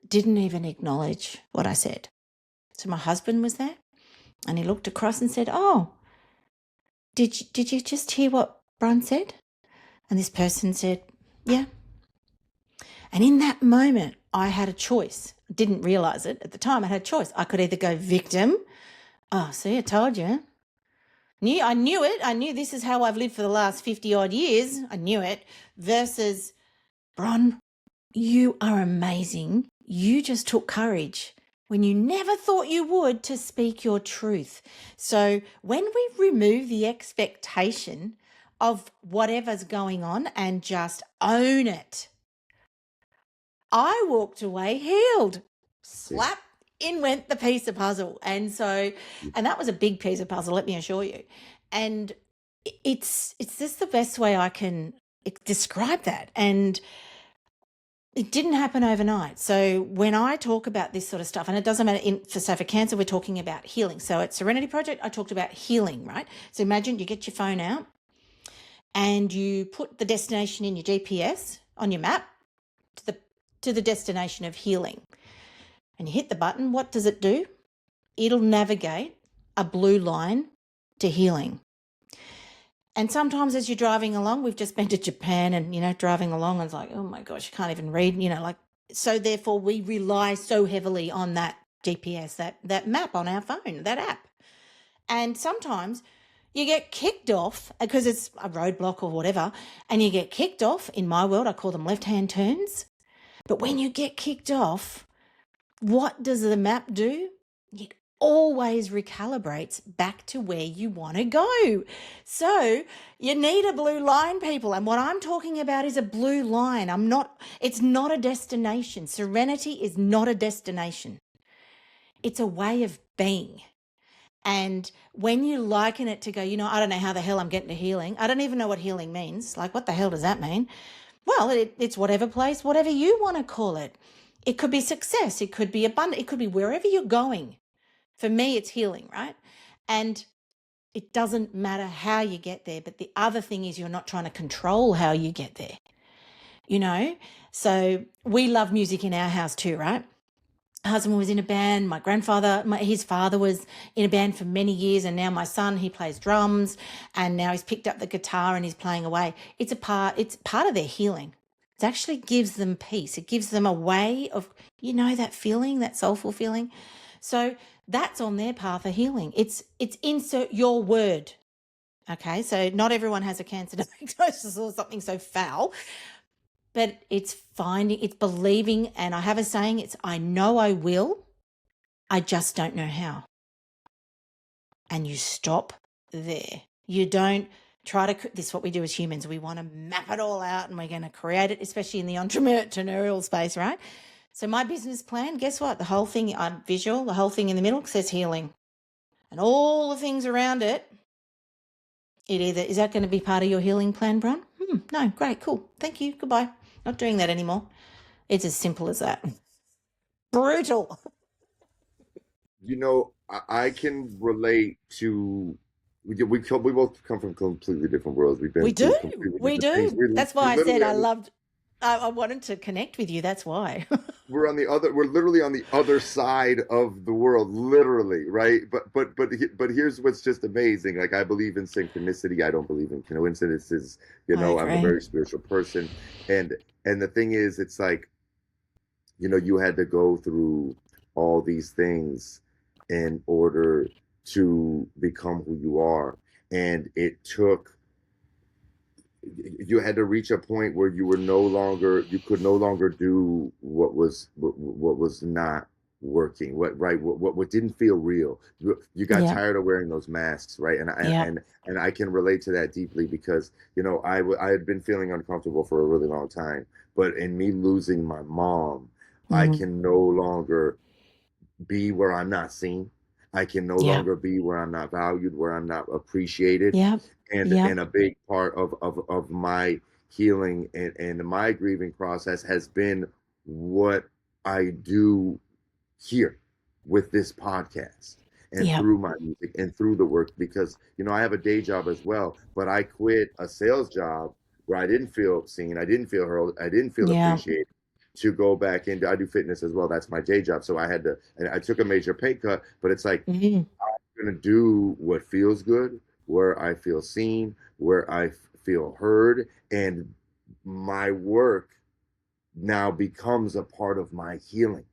Speaker 3: didn't even acknowledge what I said. So my husband was there and he looked across and said, oh, did you just hear what Bron said? And this person said, yeah. And in that moment, I had a choice. I didn't realize it at the time. I had a choice. I could either go victim. Oh, see, I told you. I knew it. I knew this is how I've lived for the last 50 odd years. I knew it. Versus, Bron, you are amazing. You just took courage when you never thought you would to speak your truth. So when we remove the expectation of whatever's going on and just own it, I walked away healed. Slap, in went the piece of puzzle. And that was a big piece of puzzle, let me assure you. And it's just the best way I can describe that. And it didn't happen overnight. So when I talk about this sort of stuff, and it doesn't matter, for cancer, we're talking about healing. So at Serenity Project, I talked about healing, right? So imagine you get your phone out and you put the destination in your GPS on your map to the destination of healing. And you hit the button, what does it do? It'll navigate a blue line to healing. And sometimes as you're driving along, we've just been to Japan and, driving along and it's like, oh my gosh, you can't even read, so therefore we rely so heavily on that GPS, that map on our phone, that app. And sometimes you get kicked off because it's a roadblock or whatever, and you get kicked off. In my world, I call them left-hand turns. But when you get kicked off, what does the map do? It always recalibrates back to where you want to go. So you need a blue line, people. And what I'm talking about is a blue line. It's not a destination. Serenity is not a destination. It's a way of being. And when you liken it to go, I don't know how the hell I'm getting to healing. I don't even know what healing means. Like, what the hell does that mean? Well, it's whatever place, whatever you want to call it. It could be success. It could be abundant. It could be wherever you're going. For me, it's healing, right? And it doesn't matter how you get there. But the other thing is you're not trying to control how you get there, So we love music in our house too, right? Husband was in a band. My grandfather, his father was in a band for many years, and now my son, he plays drums, and now he's picked up the guitar and he's playing away. It's part of their healing. It actually gives them peace. It gives them a way of, that feeling, that soulful feeling. So that's on their path of healing. It's insert your word. Okay, so not everyone has a cancer diagnosis or something so foul. But it's believing, and I have a saying, I know I will, I just don't know how. And you stop there. You don't try to, this is what we do as humans, we want to map it all out and we're going to create it, especially in the entrepreneurial space, right? So my business plan, guess what? The whole thing, I'm visual, the whole thing in the middle says healing. And all the things around it, is that going to be part of your healing plan, Bron? No, great, cool. Thank you, goodbye. Not doing that anymore. It's as simple as that. Brutal.
Speaker 4: I can relate to. We both come from completely different worlds.
Speaker 3: We do. That's why I said I wanted to connect with you. That's why.
Speaker 4: We're literally on the other side of the world, literally, right? But here's what's just amazing. Like, I believe in synchronicity. I don't believe in coincidences. I'm a very spiritual person, and the thing is, it's like, you had to go through all these things in order to become who you are, and you had to reach a point where you could no longer do what was not working, what didn't feel real. You got tired of wearing those masks, right? And I can relate to that deeply because I had been feeling uncomfortable for a really long time, but in me losing my mom, I can no longer be where I'm not seen. I can no longer be where I'm not valued, where I'm not appreciated. And a big part of my healing and my grieving process has been what I do here with this podcast and through my music and through the work, because I have a day job as well, but I quit a sales job where I didn't feel seen, I didn't feel heard, I didn't feel appreciated, to go back into, I do fitness as well, that's my day job, so I took a major pay cut, but it's like, I'm gonna do what feels good where I feel seen, where I feel heard, and my work now becomes a part of my healing,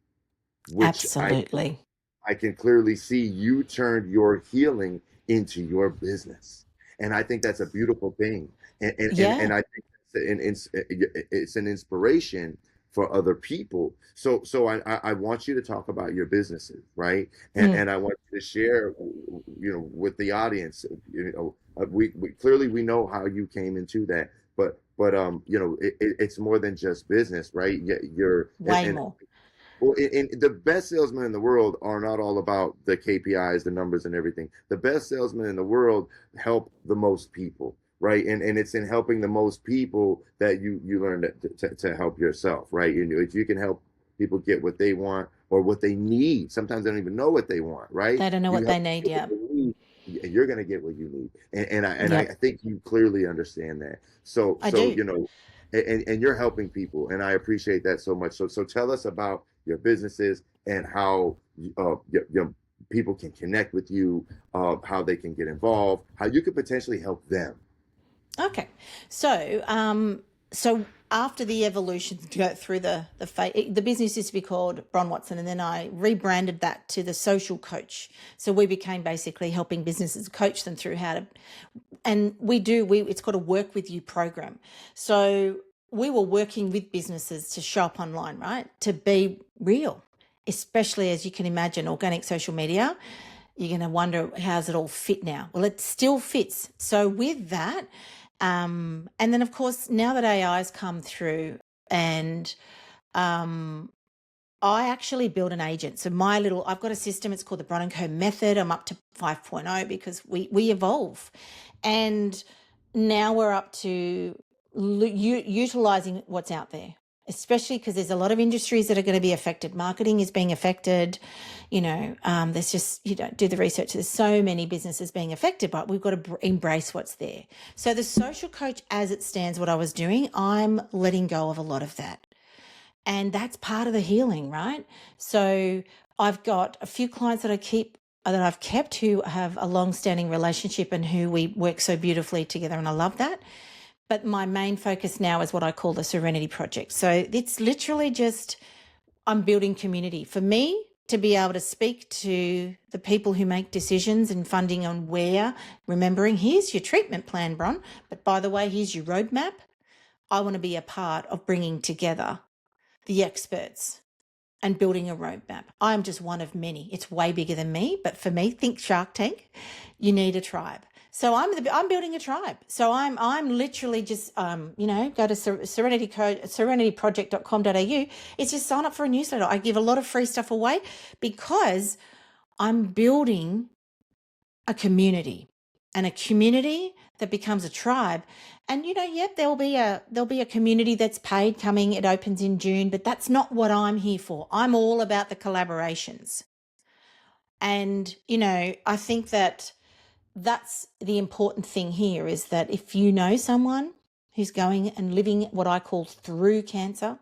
Speaker 4: which
Speaker 3: Absolutely.
Speaker 4: I can clearly see you turned your healing into your business. And I think that's a beautiful thing. And
Speaker 3: Yeah.
Speaker 4: I think it's an inspiration for other people. So I want you to talk about your businesses, right?
Speaker 3: Mm.
Speaker 4: And I want you to share, with the audience, we clearly we know how you came into that, but it's more than just business, right? Yeah,
Speaker 3: Way
Speaker 4: and
Speaker 3: more.
Speaker 4: well, the best salesmen in the world are not all about the KPIs, the numbers, and everything. The best salesmen in the world help the most people, right? And it's in helping the most people that you learn to help yourself, right? If you can help people get what they want or what they need, sometimes they don't even know what they want, right?
Speaker 3: They don't know
Speaker 4: You
Speaker 3: what
Speaker 4: help
Speaker 3: they need.
Speaker 4: them get
Speaker 3: Yeah.
Speaker 4: what they need, you're going to get what you need, and I
Speaker 3: Yep.
Speaker 4: think you clearly understand that. So
Speaker 3: I
Speaker 4: so
Speaker 3: do.
Speaker 4: you know, and you're helping people, and I appreciate that so much. So tell us about your businesses and how people can connect with you, how they can get involved, how you could potentially help them.
Speaker 3: Okay. So after the evolution to go through the business used to be called Bron Watson, and then I rebranded that to the social coach. So we became basically helping businesses coach them through how to, and it's called a work with you program. So we were working with businesses to show up online, right? To be real, especially as you can imagine, organic social media. You're going to wonder, how's it all fit now? Well, it still fits. So with that, and then of course, now that AI's come through, and um, I actually build an agent. So I've got a system. It's called the Bron & Co method. I'm up to 5.0 because we evolve, and now we're up to utilizing what's out there, especially because there's a lot of industries that are going to be affected. Marketing is being affected. There's just, you don't do the research. There's so many businesses being affected, but we've got to embrace what's there. So the social coach, as it stands, what I was doing, I'm letting go of a lot of that. And that's part of the healing, right? So I've got a few clients that I've kept who have a long-standing relationship and who we work so beautifully together, and I love that. But my main focus now is what I call the Serenity Project. So it's literally just, I'm building community. For me to be able to speak to the people who make decisions and funding on remembering, here's your treatment plan, Bron, but by the way, here's your roadmap. I want to be a part of bringing together the experts and building a roadmap. I'm just one of many. It's way bigger than me, but for me, think Shark Tank. You need a tribe. So I'm building a tribe. So I'm literally just go to serenityproject.com.au. It's just sign up for a newsletter. I give a lot of free stuff away because I'm building a community, and a community that becomes a tribe. And there'll be a community that's paid coming. It opens in June, but that's not what I'm here for. I'm all about the collaborations. And I think that that's the important thing here, is that if you know someone who's going and living what I call through cancer,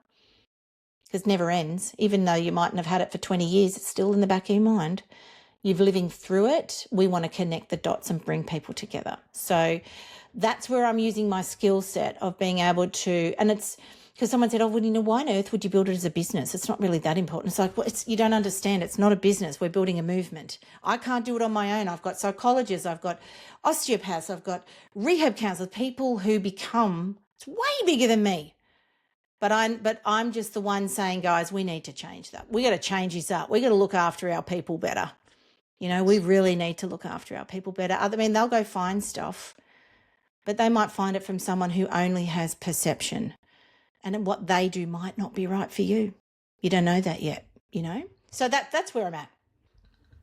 Speaker 3: because it never ends, even though you mightn't have had it for 20 years, it's still in the back of your mind. You're living through it. We want to connect the dots and bring people together. So that's where I'm using my skill set of being able to, and it's because someone said, oh, well, why on earth would you build it as a business? It's not really that important. It's like, well, you don't understand. It's not a business. We're building a movement. I can't do it on my own. I've got psychologists. I've got osteopaths. I've got rehab counselors, people who it's way bigger than me. But I'm just the one saying, guys, we need to change that. We got to change this up. We got to look after our people better. We really need to look after our people better. I mean, they'll go find stuff, but they might find it from someone who only has perception, and what they do might not be right for you. You don't know that yet, So that's where I'm at.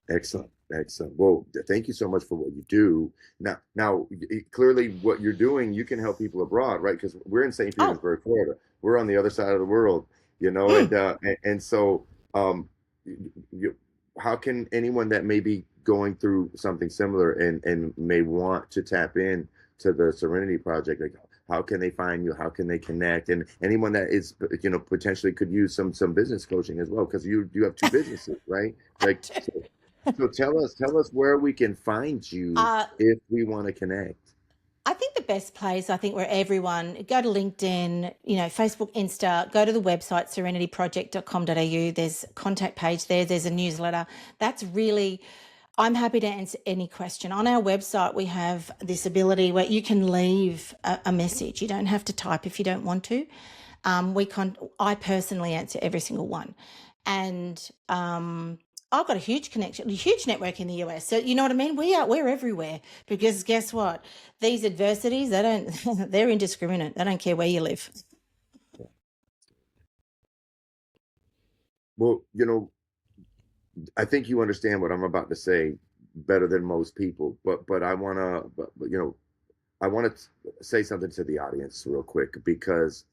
Speaker 4: Excellent. Excellent. Well, thank you so much for what you do. Now, clearly, what you're doing, you can help people abroad, right? Because we're in St.
Speaker 3: Oh,
Speaker 4: Petersburg, Florida. We're on the other side of the world, and so, how can anyone that may be going through something similar and may want to tap in to the Serenity Project, like, how can they find you? How can they connect? And anyone that is, potentially could use some business coaching as well, because you have two businesses, right? Like, so So tell us where we can find you
Speaker 3: Uh,
Speaker 4: if we want to connect.
Speaker 3: I think the best place, I think where everyone go to LinkedIn, Facebook, Insta, go to the website, serenityproject.com.au. There's a contact page there. There's a newsletter. That's really, I'm happy to answer any question. On our website, we have this ability where you can leave a message. You don't have to type if you don't want to. I personally answer every single one. And I've got a huge connection, a huge network in the US. So you know what I mean? We're everywhere because guess what? These adversities, they're indiscriminate. They don't care where you live.
Speaker 4: Well, I think you understand what I'm about to say better than most people, but I want to, I want to say something to the audience real quick because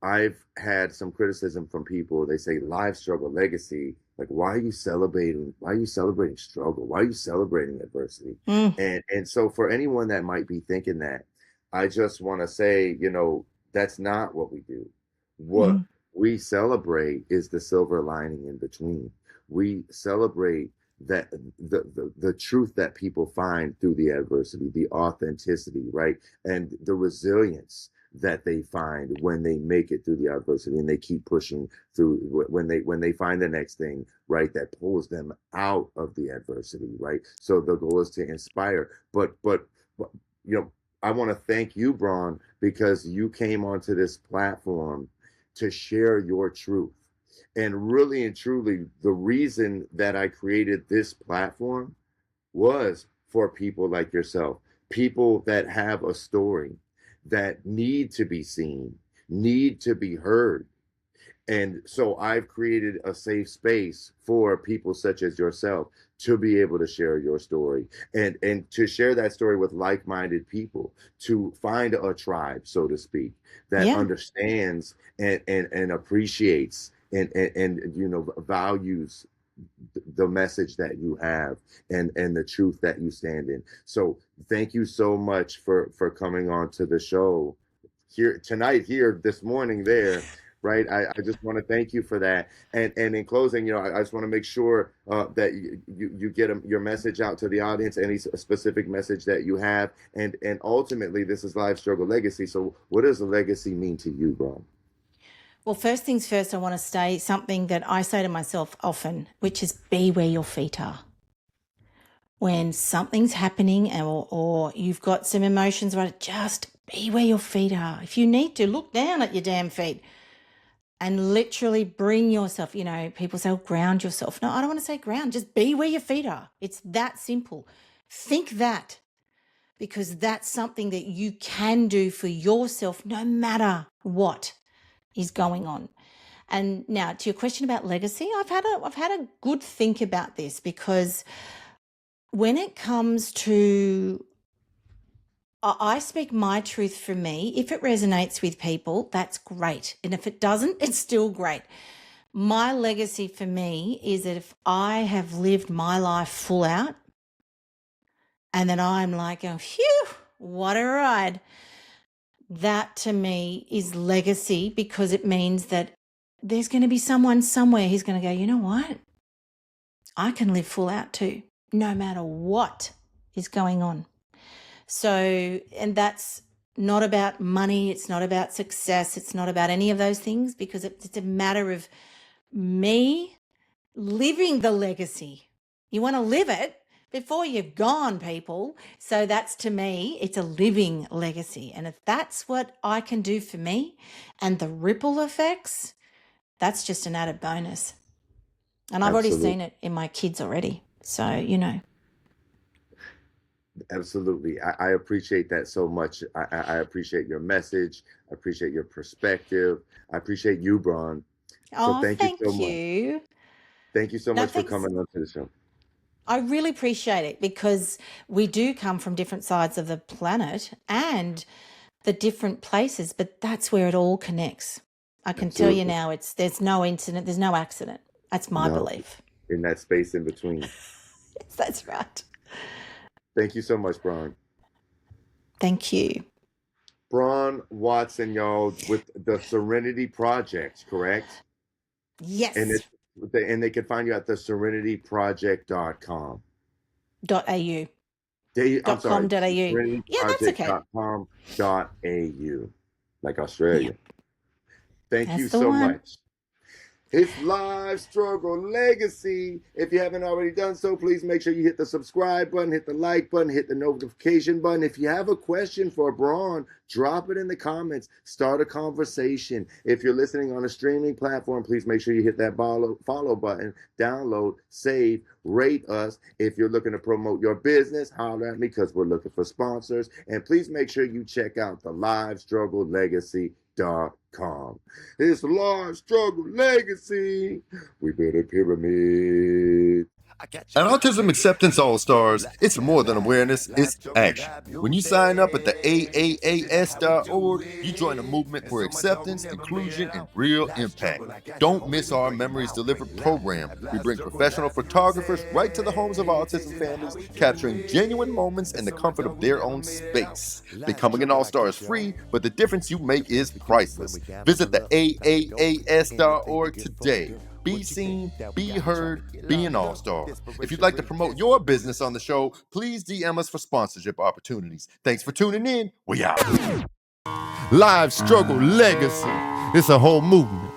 Speaker 4: I've had some criticism from people. They say live struggle legacy. Like, why are you celebrating? Why are you celebrating struggle? Why are you celebrating adversity?
Speaker 3: Mm,
Speaker 4: And so for anyone that might be thinking that, I just want to say, that's not what we do. What
Speaker 3: mm,
Speaker 4: we celebrate is the silver lining in between. We celebrate that the truth that people find through the adversity, the authenticity, right? And the resilience that they find when they make it through the adversity and they keep pushing through when they find the next thing, right, that pulls them out of the adversity, right? So the goal is to inspire. But I want to thank you, Bron, because you came onto this platform to share your truth. And really and truly, the reason that I created this platform was for people like yourself, people that have a story, that need to be seen, need to be heard. And so I've created a safe space for people such as yourself to be able to share your story and to share that story with like-minded people, to find a tribe, so to speak, that
Speaker 3: yeah.
Speaker 4: understands and appreciates and values the message that you have and the truth that you stand in. So thank you so much for coming on to the show here tonight, here this morning, there. Right. I just want to thank you for that. And in closing, I just want to make sure that you get your message out to the audience, any specific message that you have. And ultimately, this is Live Struggle Legacy. So what does a legacy mean to you, bro?
Speaker 3: Well, first things first, I want to say something that I say to myself often, which is be where your feet are. When something's happening or you've got some emotions, right, just be where your feet are. If you need to, look down at your damn feet and literally bring yourself, people say, oh, ground yourself. No, I don't want to say ground, just be where your feet are. It's that simple. Think that, because that's something that you can do for yourself no matter what is going on. And now to your question about legacy, I've had a good think about this, because when it comes to, I speak my truth for me. If it resonates with people, that's great. And if it doesn't, it's still great. My legacy for me is that if I have lived my life full out and then I'm like, oh, phew, what a ride. That to me is legacy, because it means that there's going to be someone somewhere who's going to go, you know what? I can live full out too, no matter what is going on. So, and that's not about money. It's not about success. It's not about any of those things, because it's a matter of me living the legacy. You want to live it before you've gone, people. So that's, to me, it's a living legacy. And if that's what I can do for me and the ripple effects, that's just an added bonus. And I've already
Speaker 4: Absolutely.
Speaker 3: seen it in my kids already. So,
Speaker 4: Absolutely. I appreciate that so much. I appreciate your message. I appreciate your perspective. I appreciate you, Bron. So
Speaker 3: Oh,
Speaker 4: thank you so
Speaker 3: thank
Speaker 4: much.
Speaker 3: you.
Speaker 4: Thank you so
Speaker 3: No,
Speaker 4: much for
Speaker 3: thanks.
Speaker 4: coming on to the show.
Speaker 3: I really appreciate it, because we do come from different sides of the planet and the different places, but that's where it all connects. I can tell you
Speaker 4: Absolutely.
Speaker 3: now, there's no incident, there's no accident. That's my
Speaker 4: No,
Speaker 3: belief.
Speaker 4: in that space in between.
Speaker 3: Yes, that's right.
Speaker 4: Thank you so much, Bron.
Speaker 3: Thank you.
Speaker 4: Bron Watson, y'all, with the Serenity Project, correct? And
Speaker 3: Yes.
Speaker 4: And they can find you at the serenityproject.com.
Speaker 3: .au.
Speaker 4: I'm sorry,
Speaker 3: .com.au. Yeah, that's okay.
Speaker 4: serenityproject.com.au, like Australia.
Speaker 3: Yep.
Speaker 4: Thank
Speaker 3: That's
Speaker 4: you
Speaker 3: the
Speaker 4: so
Speaker 3: one.
Speaker 4: much. It's Live Struggle Legacy. If you haven't already done so, please make sure you hit the subscribe button, hit the like button, hit the notification button. If you have a question for Bron, drop it in the comments. Start a conversation. If you're listening on a streaming platform, please make sure you hit that follow button, download, save, rate us. If you're looking to promote your business, holler at me because we're looking for sponsors. And please make sure you check out the Live Struggle Legacy.com. It's Live Struggle Legacy. We build a pyramid.
Speaker 1: At Autism Acceptance All-Stars, it's more than awareness, it's action. When you sign up at the AAAS.org, you join a movement for acceptance, inclusion, and real impact. Don't miss our Memories Delivered program. We bring professional photographers right to the homes of autism families, capturing genuine moments in the comfort of their own space. Becoming an All-Star is free, but the difference you make is priceless. Visit the AAAS.org today. Be seen, be heard, be an all-star. If you'd like to promote your business on the show, please DM us for sponsorship opportunities. Thanks for tuning in. We out. Live Struggle Legacy. It's a whole movement.